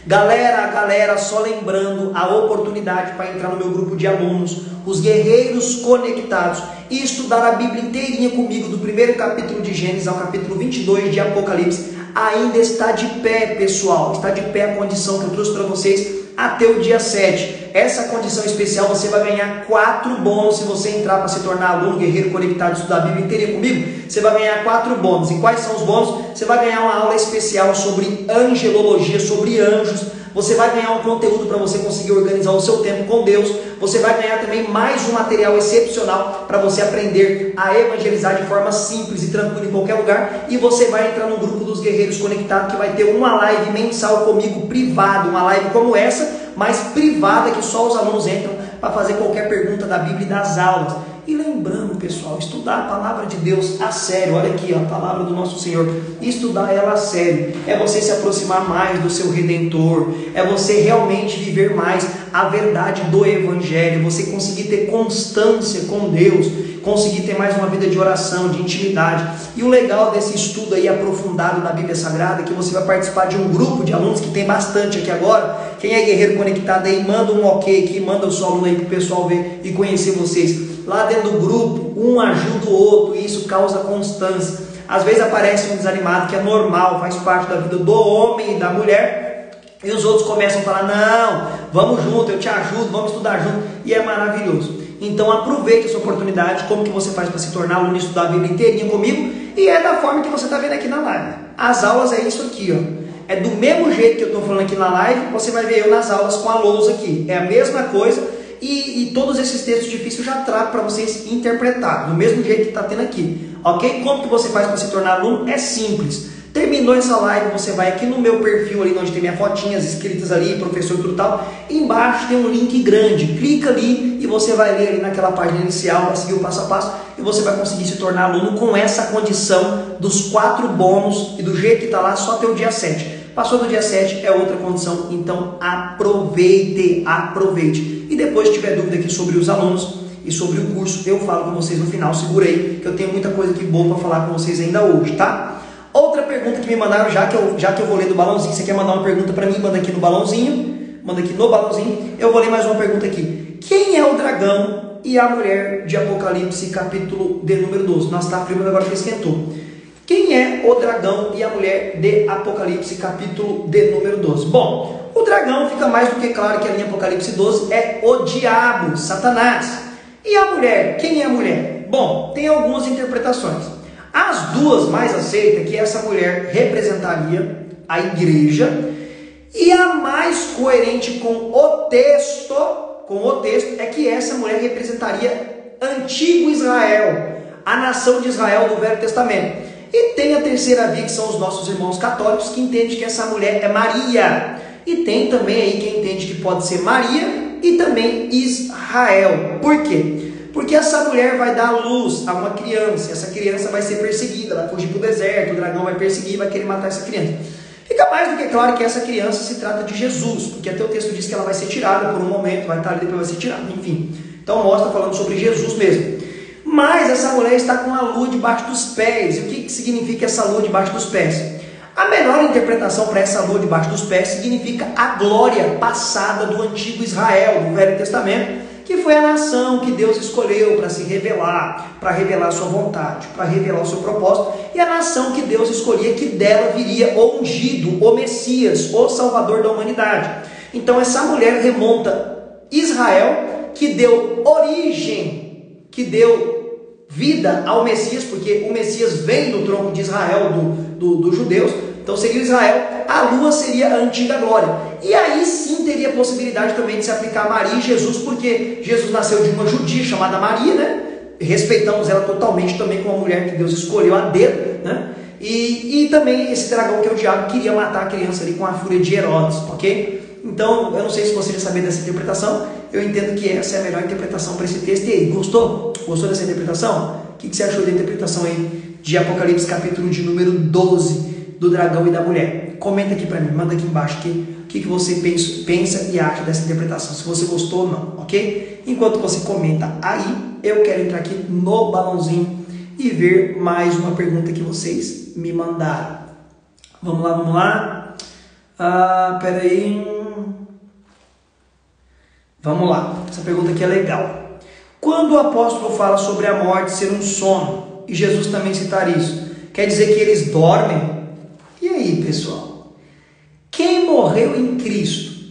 Galera, só lembrando a oportunidade para entrar no meu grupo de alunos, os Guerreiros Conectados, e estudar a Bíblia inteirinha comigo, do primeiro capítulo de Gênesis ao capítulo 22 de Apocalipse, ainda está de pé, pessoal, está de pé a condição que eu trouxe para vocês até o dia 7. Essa condição especial, você vai ganhar 4 bônus se você entrar para se tornar aluno Guerreiro Conectado, estudar a Bíblia inteirinha comigo. Você vai ganhar 4 bônus. E quais são os bônus? Você vai ganhar uma aula especial sobre angelologia, sobre anjos. Você vai ganhar um conteúdo para você conseguir organizar o seu tempo com Deus. Você vai ganhar também mais um material excepcional para você aprender a evangelizar de forma simples e tranquila em qualquer lugar. E você vai entrar no grupo dos Guerreiros Conectados, que vai ter uma live mensal comigo privado, uma live como essa, mas privada, que só os alunos entram para fazer qualquer pergunta da Bíblia e das aulas. E lembrando, pessoal, estudar a palavra de Deus a sério. Olha aqui, ó, a palavra do nosso Senhor. Estudar ela a sério é você se aproximar mais do seu Redentor, é você realmente viver mais a verdade do Evangelho, você conseguir ter constância com Deus, conseguir ter mais uma vida de oração, de intimidade. E o legal desse estudo aí aprofundado na Bíblia Sagrada é que você vai participar de um grupo de alunos, que tem bastante aqui agora. Quem é guerreiro conectado aí, manda um ok aqui, manda o seu aluno aí para o pessoal ver e conhecer vocês. Lá dentro do grupo, um ajuda o outro, e isso causa constância. Às vezes aparece um desanimado, que é normal, faz parte da vida do homem e da mulher, e os outros começam a falar, não, vamos junto, eu te ajudo, vamos estudar junto, e é maravilhoso. Então aproveite essa oportunidade. Como que você faz para se tornar aluno e estudar a Bíblia inteirinha comigo? E é da forma que você está vendo aqui na live. As aulas é isso aqui, ó. É do mesmo jeito que eu estou falando aqui na live, você vai ver eu nas aulas com a lousa aqui. É a mesma coisa, e todos esses textos difíceis eu já trago para vocês interpretar, do mesmo jeito que está tendo aqui. Ok? Como que você faz para se tornar aluno? É simples. Terminou essa live, você vai aqui no meu perfil ali, onde tem minhas fotinhas escritas ali, professor tudo tal. Embaixo tem um link grande, clica ali e você vai ler ali naquela página inicial, vai seguir o passo a passo e você vai conseguir se tornar aluno com essa condição dos 4 bônus, e do jeito que está lá, só até o dia 7. Passou do dia 7 é outra condição, então aproveite, aproveite. E depois, se tiver dúvida aqui sobre os alunos e sobre o curso, eu falo com vocês no final. Segura aí, que eu tenho muita coisa aqui boa para falar com vocês ainda hoje, tá? Outra pergunta que me mandaram, já que eu vou ler do balãozinho, você quer mandar uma pergunta para mim, manda aqui no balãozinho, manda aqui no balãozinho, eu vou ler mais uma pergunta aqui. Quem é o dragão e a mulher de Apocalipse, capítulo de número 12? Nossa, tá frio, mas agora que esquentou. Quem é o dragão e a mulher de Apocalipse, capítulo de número 12? Bom, o dragão fica mais do que claro que ali em Apocalipse 12 é o diabo, Satanás. E a mulher, quem é a mulher? Bom, tem algumas interpretações. As duas mais aceitas é que essa mulher representaria a igreja, e a mais coerente com o texto é que essa mulher representaria antigo Israel, a nação de Israel do Velho Testamento. E tem a terceira via, que são os nossos irmãos católicos, que entendem que essa mulher é Maria. E tem também aí quem entende que pode ser Maria e também Israel. Por quê? Porque essa mulher vai dar luz a uma criança, essa criança vai ser perseguida, vai fugir para o deserto, o dragão vai perseguir, vai querer matar essa criança. Fica mais do que claro que essa criança se trata de Jesus, porque até o texto diz que ela vai ser tirada por um momento, vai estar ali, depois vai ser tirada, enfim. Então mostra falando sobre Jesus mesmo. Mas essa mulher está com a lua debaixo dos pés. E o que significa essa lua debaixo dos pés? A melhor interpretação para essa lua debaixo dos pés significa a glória passada do antigo Israel, do Velho Testamento, que foi a nação que Deus escolheu para se revelar, para revelar a sua vontade, para revelar o seu propósito, e a nação que Deus escolhia, que dela viria o ungido, o Messias, o Salvador da humanidade. Então essa mulher remonta Israel, que deu origem, que deu vida ao Messias, porque o Messias vem do tronco de Israel, dos judeus. Então seria Israel, a lua seria a antiga glória. E aí sim teria a possibilidade também de se aplicar a Maria e Jesus, porque Jesus nasceu de uma judia chamada Maria, né? Respeitamos ela totalmente também como uma mulher que Deus escolheu a dedo, né? E também esse dragão, que é o diabo, queria matar a criança ali com a fúria de Herodes, ok? Então eu não sei se você já sabia dessa interpretação, eu entendo que essa é a melhor interpretação para esse texto. E aí, gostou? Gostou dessa interpretação? O que você achou da interpretação aí de Apocalipse, capítulo de número 12, do dragão e da mulher? Comenta aqui para mim, manda aqui embaixo o que você pensa e acha dessa interpretação, se você gostou ou não, ok? Enquanto você comenta aí, eu quero entrar aqui no balãozinho e ver mais uma pergunta que vocês me mandaram. Vamos lá. Pera aí. Vamos lá, essa pergunta aqui é legal. Quando o apóstolo fala sobre a morte ser um sono, e Jesus também citar isso, quer dizer que eles dormem? E aí, pessoal? Quem morreu em Cristo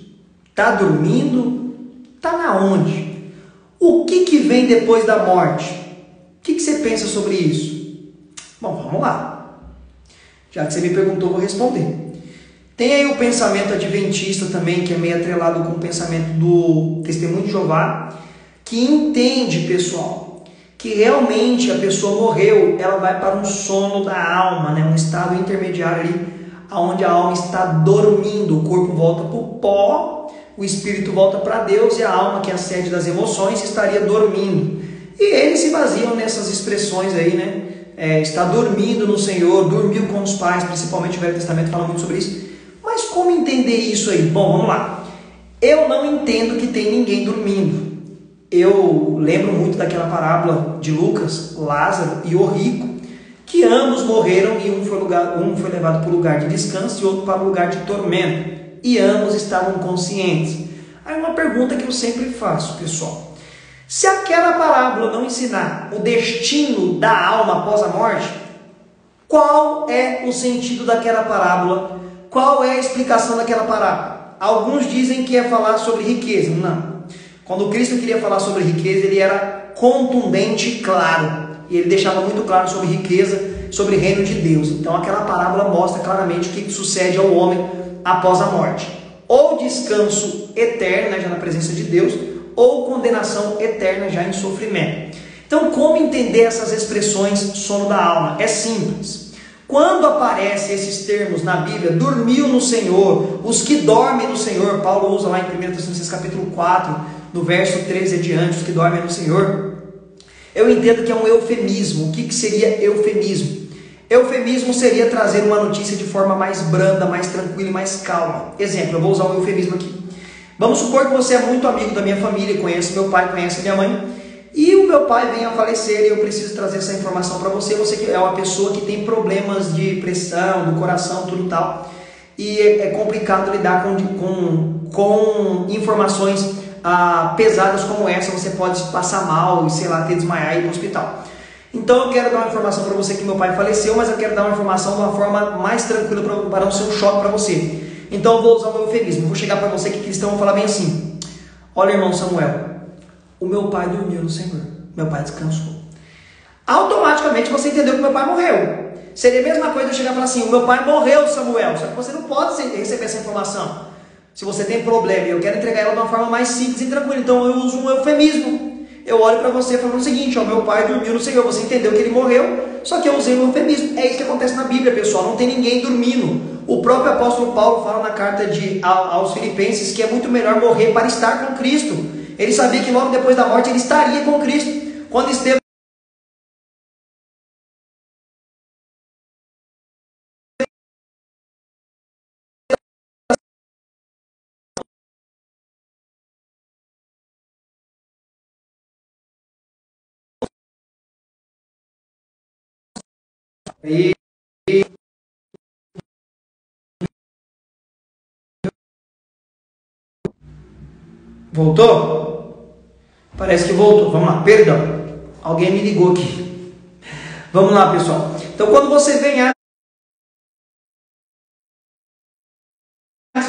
está dormindo? Está na onde? O que vem depois da morte? O que você pensa sobre isso? Bom, vamos lá. Já que você me perguntou, vou responder. Tem aí o pensamento adventista também, que é meio atrelado com o pensamento do Testemunho de Jeová, que entende, pessoal, que realmente a pessoa morreu, ela vai para um sono da alma, né? Um estado intermediário ali, onde a alma está dormindo, o corpo volta para o pó, o espírito volta para Deus, e a alma, que é a sede das emoções, estaria dormindo. E eles se baseiam nessas expressões aí, né? Está dormindo no Senhor, dormiu com os pais, principalmente o Velho Testamento fala muito sobre isso. Mas como entender isso aí? Bom, vamos lá. Eu não entendo que tem ninguém dormindo. eu lembro muito daquela parábola de Lucas, Lázaro e o rico, que ambos morreram e um foi levado para o lugar de descanso e outro para o lugar de tormento, e ambos estavam conscientes. Aí uma pergunta que eu sempre faço, pessoal: se aquela parábola não ensinar o destino da alma após a morte, qual é o sentido daquela parábola? Qual é a explicação daquela parábola? Alguns dizem que é falar sobre riqueza. Não. Quando Cristo queria falar sobre riqueza, ele era contundente e claro. E ele deixava muito claro sobre riqueza, sobre o reino de Deus. Então aquela parábola mostra claramente o que sucede ao homem após a morte. Ou descanso eterno, né, já na presença de Deus, ou condenação eterna já em sofrimento. Então, como entender essas expressões sono da alma? É simples. Quando aparecem esses termos na Bíblia, dormiu no Senhor, os que dormem no Senhor, Paulo usa lá em 1 Tessalonicenses capítulo 4, no verso 13 adiante, os que dormem no Senhor, eu entendo que é um eufemismo. O que seria eufemismo? Eufemismo seria trazer uma notícia de forma mais branda, mais tranquila e mais calma. Exemplo, eu vou usar um eufemismo aqui. Vamos supor que você é muito amigo da minha família, conhece meu pai, conhece minha mãe, e o meu pai vem a falecer e eu preciso trazer essa informação para você. Você que é uma pessoa que tem problemas de pressão, do coração, tudo tal, e é complicado lidar com informações pesadas como essa. Você pode passar mal e, sei lá, ter desmaiar e ir para o hospital. Então eu quero dar uma informação para você que meu pai faleceu, mas eu quero dar uma informação de uma forma mais tranquila para não ser um choque para você. Então eu vou usar um eufemismo. Eu vou chegar para você que cristão e vou falar bem assim: olha, irmão Samuel, o meu pai dormiu no Senhor, meu pai descansou. Automaticamente você entendeu que meu pai morreu. Seria a mesma coisa eu chegar e falar assim: o meu pai morreu, Samuel. Só que você não pode receber essa informação. Se você tem problema e eu quero entregar ela de uma forma mais simples e tranquila, então eu uso um eufemismo. Eu olho para você falando o seguinte: ó, meu pai dormiu no Senhor. Você entendeu que ele morreu, só que eu usei um eufemismo. É isso que acontece na Bíblia, pessoal. Não tem ninguém dormindo. O próprio apóstolo Paulo fala na carta aos Filipenses que é muito melhor morrer para estar com Cristo. Ele sabia que logo depois da morte ele estaria com Cristo. Quando esteve Voltou? Parece que voltou. Vamos lá, perdão. Alguém me ligou aqui. Vamos lá, pessoal. Então, quando você vem Atos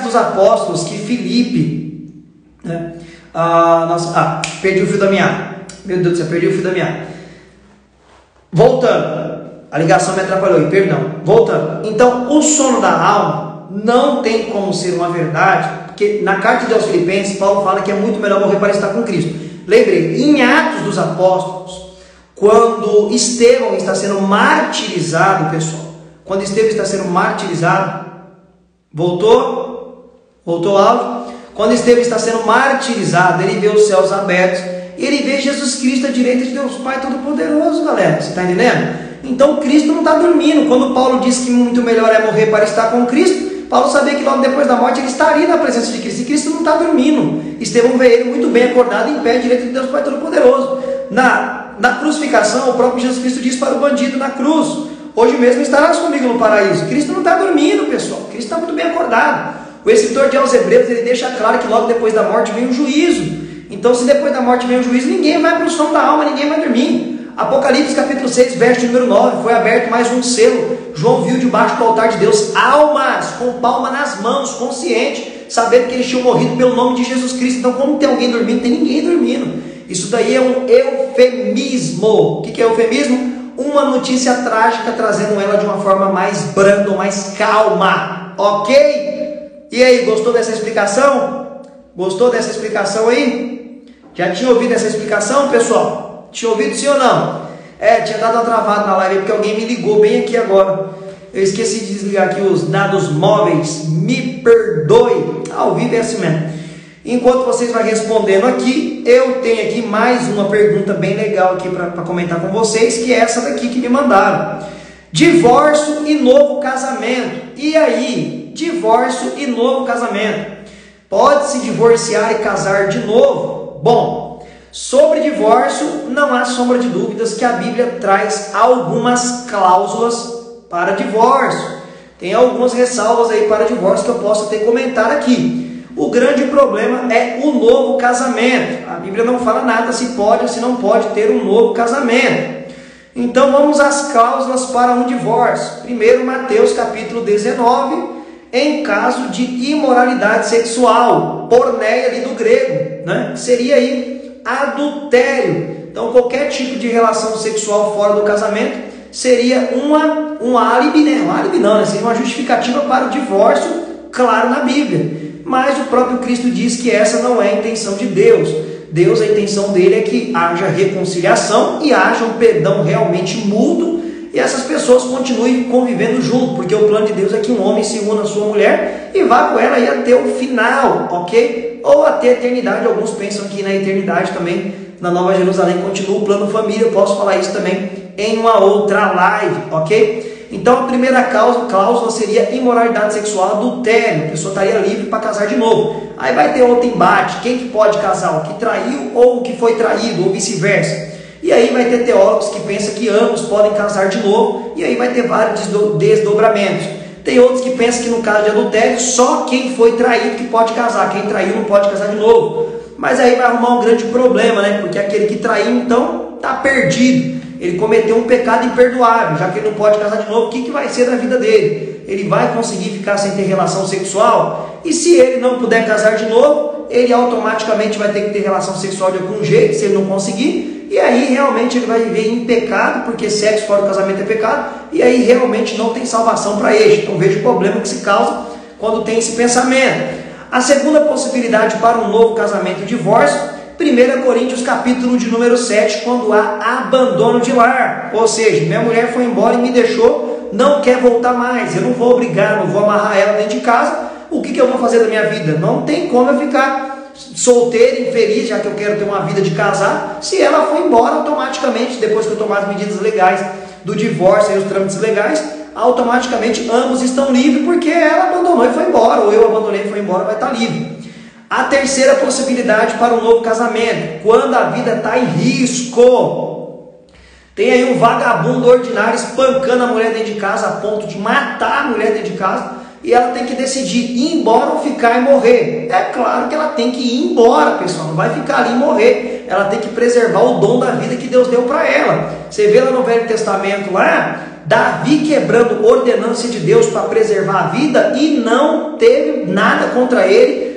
dos Apóstolos, que Filipe, né? Perdi o fio da meada. Meu Deus do céu, perdi o fio da meada. Voltando. A ligação me atrapalhou, perdão. Voltando. Então, o sono da alma não tem como ser uma verdade, porque na carta aos Filipenses, Paulo fala que é muito melhor morrer para estar com Cristo. Lembrei, em Atos dos Apóstolos, quando Estevão está sendo martirizado, pessoal, quando Estevão está sendo martirizado, voltou o áudio? Quando Estevão está sendo martirizado, ele vê os céus abertos, e ele vê Jesus Cristo à direita de Deus Pai Todo-Poderoso, galera, você está entendendo? Então Cristo não está dormindo. Quando Paulo diz que muito melhor é morrer para estar com Cristo, Paulo sabia que logo depois da morte ele estaria na presença de Cristo, e Cristo não está dormindo. Estevão vê ele muito bem acordado, em pé, direito de Deus Pai Todo-Poderoso. Na crucificação, o próprio Jesus Cristo diz para o bandido na cruz: hoje mesmo estarás comigo no paraíso. Cristo não está dormindo, pessoal. Cristo está muito bem acordado. O escritor de aos Hebreus, ele deixa claro que logo depois da morte vem o juízo. Então, se depois da morte vem o juízo, ninguém vai para o sono da alma, ninguém vai dormir. Apocalipse capítulo 6, verso número 9, foi aberto mais um selo. João viu debaixo do altar de Deus almas com palma nas mãos, consciente, sabendo que eles tinham morrido pelo nome de Jesus Cristo. Então, como tem alguém dormindo, tem ninguém dormindo. Isso daí é um eufemismo. O que é eufemismo? Uma notícia trágica, trazendo ela de uma forma mais branda, mais calma. Ok? E aí, gostou dessa explicação? Gostou dessa explicação aí? Já tinha ouvido essa explicação, pessoal? Tinha ouvido sim ou não? Tinha dado uma travada na live porque alguém me ligou bem aqui agora. Eu esqueci de desligar aqui os dados móveis. Me perdoe. Ao vivo é assim mesmo. Enquanto vocês vão respondendo aqui, eu tenho aqui mais uma pergunta bem legal aqui para comentar com vocês, que é essa daqui que me mandaram. Divórcio e novo casamento. E aí? Divórcio e novo casamento. Pode se divorciar e casar de novo? Bom, Sobre divórcio, não há sombra de dúvidas que a Bíblia traz algumas cláusulas para divórcio. Tem algumas ressalvas aí para divórcio que eu posso até comentar aqui. O grande problema é o novo casamento. A Bíblia não fala nada se pode ou se não pode ter um novo casamento. Então vamos às cláusulas para um divórcio. Primeiro, Mateus capítulo 19, em caso de imoralidade sexual, porneia ali do grego, né? Seria aí adultério. Então qualquer tipo de relação sexual fora do casamento seria um álibi, né? Um álibi não, né? Seria uma justificativa para o divórcio, claro, na Bíblia. Mas o próprio Cristo diz que essa não é a intenção de Deus. Deus, a intenção dele é que haja reconciliação e haja um perdão realmente mútuo e essas pessoas continuem convivendo junto, porque o plano de Deus é que um homem se una à sua mulher e vá com ela aí até o final, ok? Ou até a eternidade. Alguns pensam que na eternidade também, na Nova Jerusalém, continua o plano família. Eu posso falar isso também em uma outra live, ok? Então a primeira cláusula seria imoralidade sexual, adultério. A pessoa estaria livre para casar de novo. Aí vai ter outro embate, quem que pode casar? O que traiu ou o que foi traído, ou vice-versa. E aí vai ter teólogos que pensam que ambos podem casar de novo, e aí vai ter vários desdobramentos. Tem outros que pensam que no caso de adultério, só quem foi traído que pode casar, quem traiu não pode casar de novo. Mas aí vai arrumar um grande problema, né? Porque aquele que traiu, então, está perdido. Ele cometeu um pecado imperdoável, já que ele não pode casar de novo, o que vai ser da vida dele? Ele vai conseguir ficar sem ter relação sexual? E se ele não puder casar de novo, ele automaticamente vai ter que ter relação sexual de algum jeito, se ele não conseguir. E aí realmente ele vai viver em pecado, porque sexo fora do casamento é pecado, e aí realmente não tem salvação para ele. Então veja o problema que se causa quando tem esse pensamento. A segunda possibilidade para um novo casamento e divórcio, 1 Coríntios capítulo de número 7, quando há abandono de lar. Ou seja, minha mulher foi embora e me deixou, não quer voltar mais, eu não vou obrigar, não vou amarrar ela dentro de casa. O que eu vou fazer da minha vida? Não tem como eu ficar solteiro, infeliz, já que eu quero ter uma vida de casar, se ela for embora automaticamente, depois que eu tomar as medidas legais do divórcio e os trâmites legais, automaticamente ambos estão livres, porque ela abandonou e foi embora, ou eu abandonei e foi embora, vai estar livre. A terceira possibilidade para um novo casamento, quando a vida está em risco. Tem aí um vagabundo ordinário espancando a mulher dentro de casa a ponto de matar a mulher dentro de casa, e ela tem que decidir ir embora ou ficar e morrer. É claro que ela tem que ir embora, pessoal, não vai ficar ali e morrer. Ela tem que preservar o dom da vida que Deus deu para ela. Você vê lá no Velho Testamento, lá, Davi quebrando ordenância de Deus para preservar a vida e não teve nada contra ele,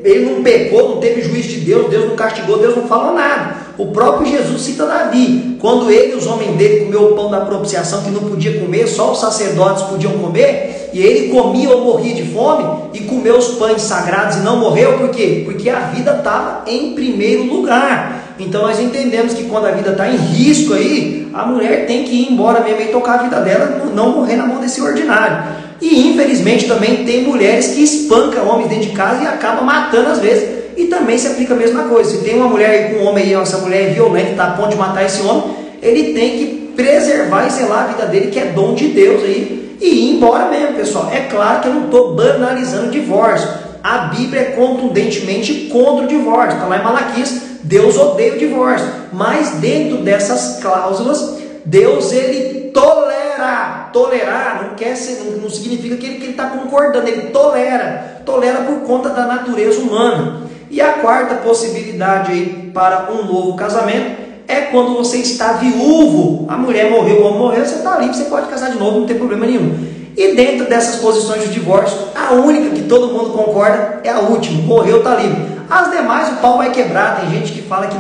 ele não pecou, não teve juízo de Deus, Deus não castigou, Deus não falou nada. O próprio Jesus cita Davi, quando ele e os homens dele comeu o pão da propiciação que não podia comer, só os sacerdotes podiam comer, e ele comia ou morria de fome e comeu os pães sagrados e não morreu, por quê? Porque a vida estava em primeiro lugar. Então nós entendemos que quando a vida está em risco aí, a mulher tem que ir embora mesmo e tocar a vida dela, não morrer na mão desse ordinário. E infelizmente também tem mulheres que espancam homens dentro de casa e acabam matando às vezes. E também se aplica a mesma coisa. Se tem uma mulher aí com um homem aí, essa mulher é violenta, está a ponto de matar esse homem, ele tem que preservar e zelar a vida dele, que é dom de Deus aí, e ir embora mesmo, pessoal. É claro que eu não estou banalizando o divórcio. A Bíblia é contundentemente contra o divórcio. Está lá em Malaquias, Deus odeia o divórcio. Mas dentro dessas cláusulas, Deus ele tolera. Tolerar não significa que ele está concordando, ele tolera por conta da natureza humana. E a quarta possibilidade aí para um novo casamento é quando você está viúvo, a mulher morreu, o homem morreu, você está livre, você pode casar de novo, não tem problema nenhum. E dentro dessas posições de divórcio, a única que todo mundo concorda é a última, morreu, está livre. As demais o pau vai quebrar. Tem gente que fala que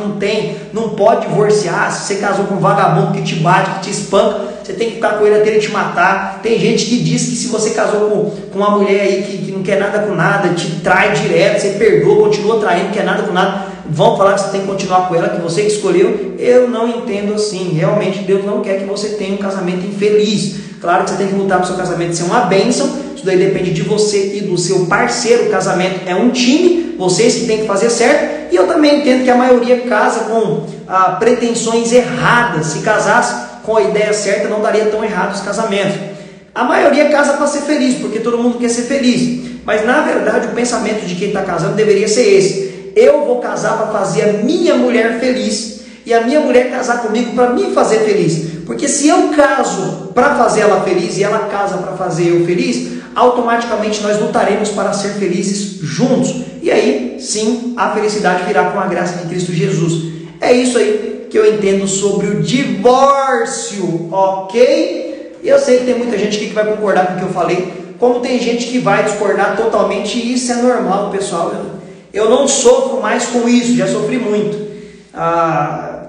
não pode divorciar. Se você casou com um vagabundo que te bate, que te espanca, você tem que ficar com ele até ele te matar. Tem gente que diz que se você casou com uma mulher aí que não quer nada com nada, te trai direto, você perdoa, continua traindo, não quer nada com nada, vão falar que você tem que continuar com ela, que você que escolheu. Eu não entendo assim. Realmente Deus não quer que você tenha um casamento infeliz. Claro que você tem que lutar para o seu casamento ser uma bênção. Isso daí depende de você e do seu parceiro. O casamento é um time, vocês que têm que fazer certo. E eu também entendo que a maioria casa com pretensões erradas. Se casasse com a ideia certa, não daria tão errado os casamentos. A maioria casa para ser feliz, porque todo mundo quer ser feliz. Mas na verdade o pensamento de quem está casando deveria ser esse: eu vou casar para fazer a minha mulher feliz e a minha mulher casar comigo para me fazer feliz. Porque se eu caso para fazer ela feliz e ela casa para fazer eu feliz, automaticamente nós lutaremos para ser felizes juntos. E aí, sim, a felicidade virá com a graça de Cristo Jesus. É isso aí que eu entendo sobre o divórcio, ok? E eu sei que tem muita gente aqui que vai concordar com o que eu falei, como tem gente que vai discordar totalmente, e isso é normal, pessoal. Eu não sofro mais com isso, já sofri muito.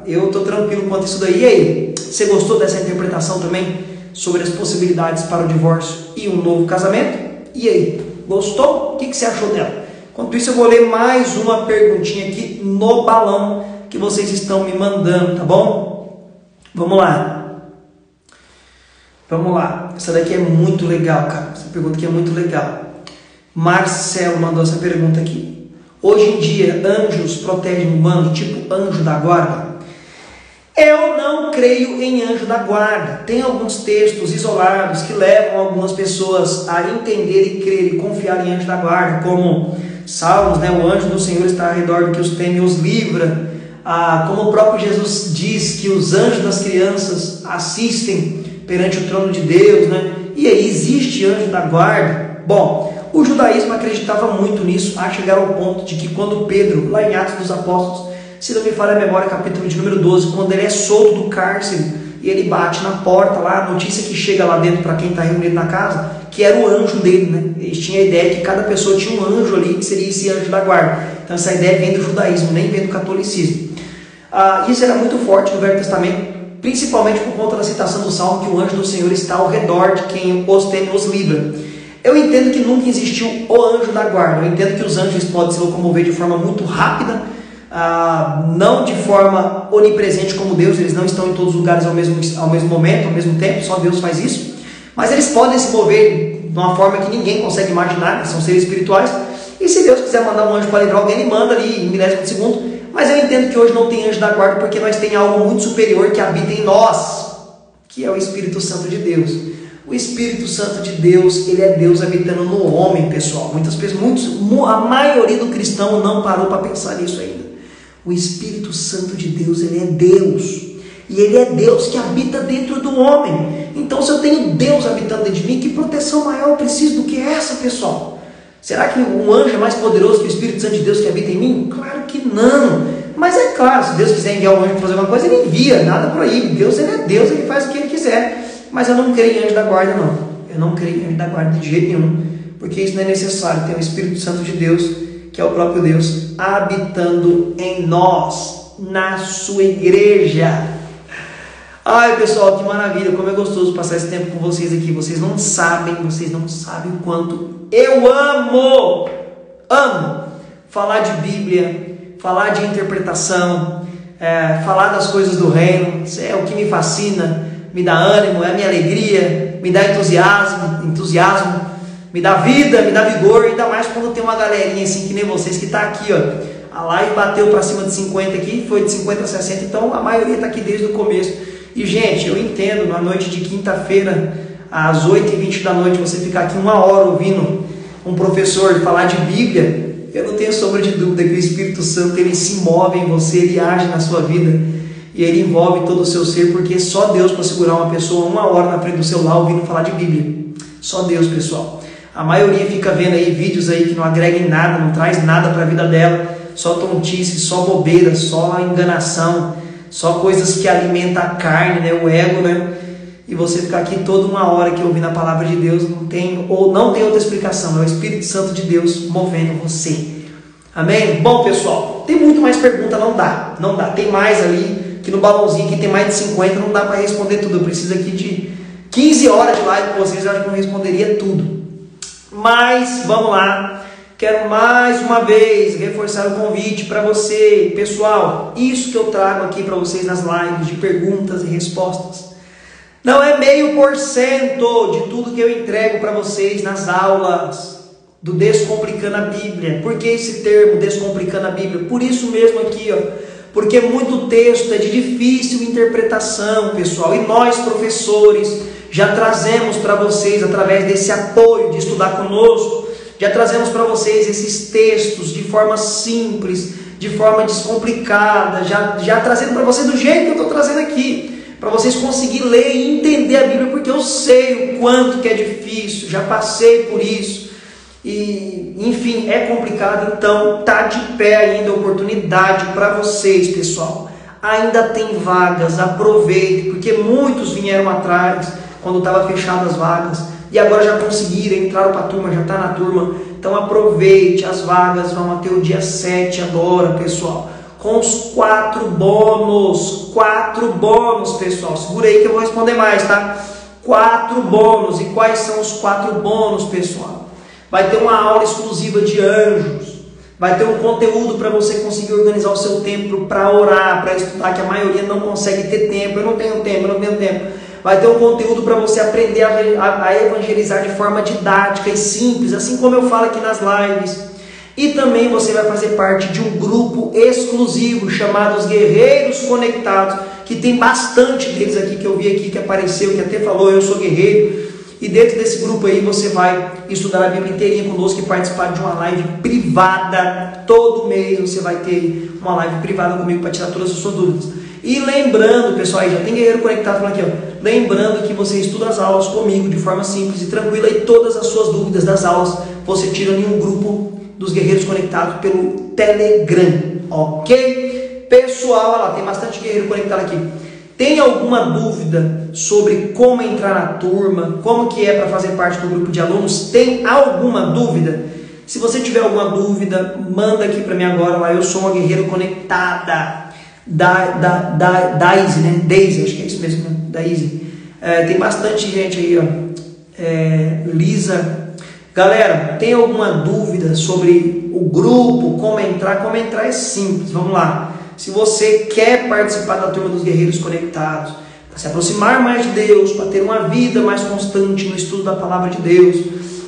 Eu estou tranquilo quanto a isso daí. E aí, você gostou dessa interpretação também sobre as possibilidades para o divórcio e um novo casamento? E aí, gostou? O que você achou dela? Enquanto isso, eu vou ler mais uma perguntinha aqui no balão que vocês estão me mandando, tá bom? Vamos lá. Vamos lá. Essa daqui é muito legal, cara. Essa pergunta aqui é muito legal. Marcelo mandou essa pergunta aqui. Hoje em dia, anjos protegem humanos, tipo anjo da guarda? Eu não creio em anjo da guarda. Tem alguns textos isolados que levam algumas pessoas a entender e crer e confiar em anjo da guarda, como Salmos, né? O anjo do Senhor está ao redor do que os teme e os livra. Como o próprio Jesus diz que os anjos das crianças assistem perante o trono de Deus, né? E aí, existe anjo da guarda? Bom, o judaísmo acreditava muito nisso, a chegar ao ponto de que quando Pedro, lá em Atos dos Apóstolos, se não me falha a memória, capítulo de número 12, quando ele é solto do cárcere e ele bate na porta lá, a notícia que chega lá dentro para quem está reunido na casa, que era o anjo dele, né? Eles tinham a ideia que cada pessoa tinha um anjo ali, que seria esse anjo da guarda. Então essa ideia vem do judaísmo, nem vem do catolicismo. Isso era muito forte no Velho Testamento, principalmente por conta da citação do Salmo, que o anjo do Senhor está ao redor de quem os teme e os livra. Eu entendo que nunca existiu o anjo da guarda. Eu entendo que os anjos podem se locomover de forma muito rápida, não de forma onipresente como Deus. Eles não estão em todos os lugares ao mesmo momento, ao mesmo tempo, só Deus faz isso. Mas eles podem se mover de uma forma que ninguém consegue imaginar, são seres espirituais. E se Deus quiser mandar um anjo para livrar alguém, ele manda ali em milésimo de segundo. Mas eu entendo que hoje não tem anjo da guarda, porque nós temos algo muito superior que habita em nós, que é o Espírito Santo de Deus. O Espírito Santo de Deus, ele é Deus habitando no homem, pessoal. A maioria do cristão não parou para pensar nisso ainda. O Espírito Santo de Deus, ele é Deus. E ele é Deus que habita dentro do homem. Então, se eu tenho Deus habitando dentro de mim, que proteção maior eu preciso do que essa, pessoal? Será que um anjo é mais poderoso que o Espírito Santo de Deus que habita em mim? Claro que não. Mas é claro, se Deus quiser enviar um anjo para fazer uma coisa, ele envia, nada proíbe. Deus, ele é Deus, ele faz o que ele quiser. Mas eu não creio em anjo da guarda, não. Eu não creio em anjo da guarda de jeito nenhum, porque isso não é necessário. Tem o Espírito Santo de Deus, que é o próprio Deus, habitando em nós, na sua igreja. Ai, pessoal, que maravilha, como é gostoso passar esse tempo com vocês aqui. Vocês não sabem o quanto eu amo falar de Bíblia, falar de interpretação, falar das coisas do reino. Isso é o que me fascina, me dá ânimo, é a minha alegria, me dá entusiasmo, me dá vida, me dá vigor. Ainda mais quando tem uma galerinha assim que nem vocês que está aqui, ó. A live bateu para cima de 50 aqui, foi de 50 a 60, então a maioria está aqui desde o começo. E gente, eu entendo, na noite de quinta-feira, às 8h20 da noite, você ficar aqui 1 hora ouvindo um professor falar de Bíblia, eu não tenho sombra de dúvida que o Espírito Santo, ele se move em você, ele age na sua vida, e ele envolve todo o seu ser, porque só Deus para segurar uma pessoa 1 hora na frente do celular ouvindo falar de Bíblia. Só Deus, pessoal. A maioria fica vendo aí vídeos aí que não agregam em nada, não traz nada para a vida dela, só tontice, só bobeira, só enganação, só coisas que alimentam a carne, né, o ego, né? E você ficar aqui toda 1 hora que ouvindo a palavra de Deus, não tem outra explicação, é o Espírito Santo de Deus movendo você. Amém? Bom, pessoal, tem muito mais pergunta, não dá, tem mais ali, que no balãozinho aqui tem mais de 50, não dá para responder tudo, eu preciso aqui de 15 horas de live com vocês, eu acho que não responderia tudo. Mas, vamos lá, quero mais uma vez reforçar o convite para você, pessoal. Isso que eu trago aqui para vocês nas lives de perguntas e respostas não é 0,5% de tudo que eu entrego para vocês nas aulas do Descomplicando a Bíblia. Por que esse termo, Descomplicando a Bíblia? Por isso mesmo aqui, ó, porque muito texto é de difícil interpretação, pessoal, e nós, professores, já trazemos para vocês, através desse apoio de estudar conosco, Já trazemos para vocês esses textos de forma simples, de forma descomplicada, já trazendo para vocês do jeito que eu estou trazendo aqui, para vocês conseguirem ler e entender a Bíblia, porque eu sei o quanto que é difícil, já passei por isso, e enfim, é complicado. Então tá de pé ainda a oportunidade para vocês, pessoal. Ainda tem vagas, aproveite, porque muitos vieram atrás quando estava fechado as vagas, e agora já conseguiram, entraram para a turma, já está na turma. Então aproveite, as vagas vão até o dia 7 agora, pessoal, com os 4 bônus, pessoal. Segura aí que eu vou responder mais, tá? 4 bônus. E quais são os 4 bônus, pessoal? Vai ter uma aula exclusiva de anjos, vai ter um conteúdo para você conseguir organizar o seu tempo para orar, para estudar, que a maioria não consegue ter tempo. Eu não tenho tempo. Vai ter um conteúdo para você aprender a evangelizar de forma didática e simples, assim como eu falo aqui nas lives. E também você vai fazer parte de um grupo exclusivo chamado os Guerreiros Conectados, que tem bastante deles aqui, que eu vi aqui, que apareceu, que até falou, eu sou guerreiro. E dentro desse grupo aí você vai estudar a Bíblia inteirinha conosco e participar de uma live privada. Todo mês você vai ter uma live privada comigo para tirar todas as suas dúvidas. E lembrando, pessoal, aí já tem Guerreiro Conectado falando aqui, ó. Lembrando que você estuda as aulas comigo de forma simples e tranquila, e todas as suas dúvidas das aulas você tira em um grupo dos Guerreiros Conectados pelo Telegram, ok? Pessoal, olha lá, tem bastante Guerreiro Conectado aqui. Tem alguma dúvida sobre como entrar na turma, como que é para fazer parte do grupo de alunos? Tem alguma dúvida? Se você tiver alguma dúvida, manda aqui para mim agora lá. Eu sou uma guerreira conectada. Daisy, né? Daisy, acho que é isso mesmo, né? Daisy. Tem bastante gente aí, ó. Lisa. Galera, tem alguma dúvida sobre o grupo, como entrar? Como entrar é simples, vamos lá. Se você quer participar da turma dos Guerreiros Conectados, para se aproximar mais de Deus, para ter uma vida mais constante no estudo da Palavra de Deus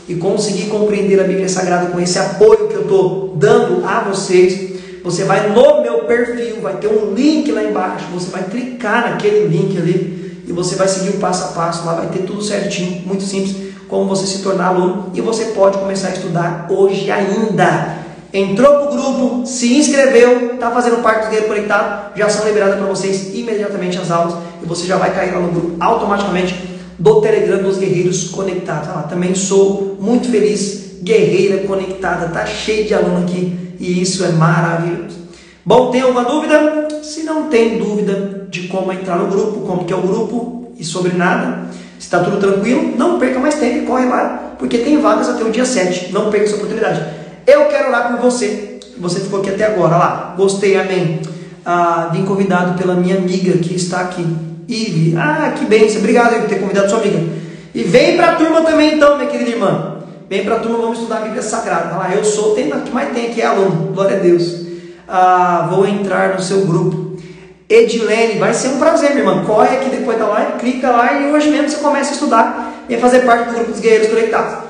e conseguir compreender a Bíblia Sagrada com esse apoio que eu estou dando a vocês, você vai no meu perfil, vai ter um link lá embaixo, você vai clicar naquele link ali e você vai seguir o passo a passo, lá vai ter tudo certinho, muito simples, como você se tornar aluno, e você pode começar a estudar hoje ainda. Entrou para o grupo, se inscreveu, está fazendo parte do Guerreiro Conectado, já são liberadas para vocês imediatamente as aulas e você já vai cair lá no grupo automaticamente do Telegram dos Guerreiros Conectados. Também sou muito feliz, guerreira conectada, tá cheio de aluno aqui e isso é maravilhoso. Bom, tem alguma dúvida? Se não tem dúvida de como entrar no grupo, como que é o grupo e sobre nada, se está tudo tranquilo, não perca mais tempo e corre lá, porque tem vagas até o dia 7, não perca essa oportunidade. Eu quero orar por você, você ficou aqui até agora, lá, gostei, amém. Vim convidado pela minha amiga que está aqui, Ive. Que bênção, obrigado por ter convidado sua amiga. E vem para a turma também então, minha querida irmã. Vem para a turma, vamos estudar a Bíblia Sagrada. Eu sou, o que mais tem aqui é aluno, glória a Deus. Vou entrar no seu grupo. Edilene, vai ser um prazer, minha irmã. Corre aqui depois da live, clica lá e hoje mesmo você começa a estudar e fazer parte do grupo dos Guerreiros Conectados.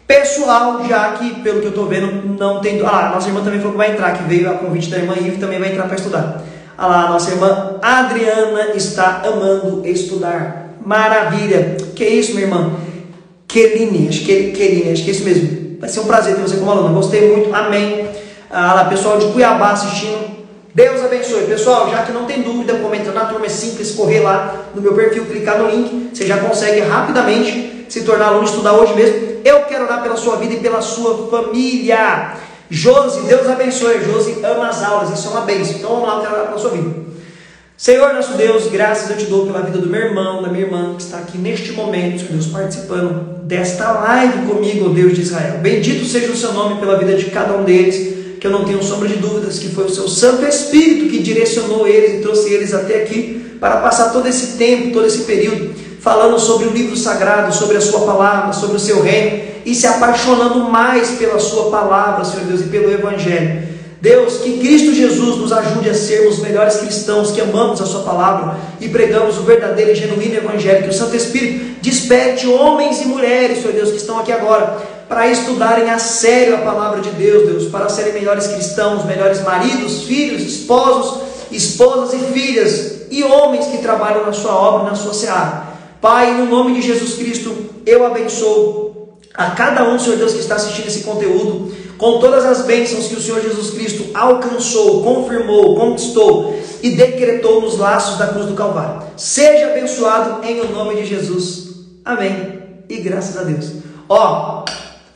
Pessoal, já que pelo que eu estou vendo não tem... nossa irmã também falou que vai entrar, que veio a convite da irmã Ive, também vai entrar para estudar. Nossa irmã Adriana está amando estudar. Maravilha. Que isso, minha irmã? Keline, acho que é isso mesmo. Vai ser um prazer ter você como aluna. Gostei muito, amém. Pessoal de Cuiabá assistindo. Deus abençoe. Pessoal, já que não tem dúvida, como entrar na turma é simples, correr lá no meu perfil, clicar no link, você já consegue rapidamente se tornar aluno e estudar hoje mesmo. Eu quero orar pela sua vida e pela sua família. Josi, Deus abençoe. Josi ama as aulas, isso é uma bênção. Então vamos lá, eu quero orar pela sua vida. Senhor nosso Deus, graças eu te dou pela vida do meu irmão, da minha irmã, que está aqui neste momento, Senhor Deus, participando desta live comigo, ó Deus de Israel. Bendito seja o seu nome pela vida de cada um deles, que eu não tenho sombra de dúvidas que foi o seu Santo Espírito que direcionou eles e trouxe eles até aqui para passar todo esse tempo, todo esse período, falando sobre o livro sagrado, sobre a sua palavra, sobre o seu reino e se apaixonando mais pela sua palavra, Senhor Deus, e pelo Evangelho. Deus, que Cristo Jesus nos ajude a sermos melhores cristãos que amamos a sua palavra e pregamos o verdadeiro e genuíno Evangelho. Que o Santo Espírito desperte homens e mulheres, Senhor Deus, que estão aqui agora para estudarem a sério a palavra de Deus, Deus, para serem melhores cristãos, melhores maridos, filhos, esposos, esposas e filhas e homens que trabalham na sua obra, na sua seara. Pai, no nome de Jesus Cristo, eu abençoo a cada um, Senhor Deus, que está assistindo esse conteúdo, com todas as bênçãos que o Senhor Jesus Cristo alcançou, confirmou, conquistou e decretou nos laços da cruz do Calvário. Seja abençoado em o nome de Jesus. Amém. E graças a Deus.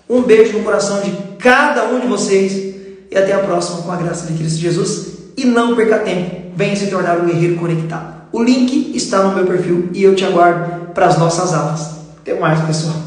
Um beijo no coração de cada um de vocês e até a próxima com a graça de Cristo Jesus. E não perca tempo, venha se tornar um guerreiro conectado. O link está no meu perfil e eu te aguardo para as nossas aulas. Até mais, pessoal.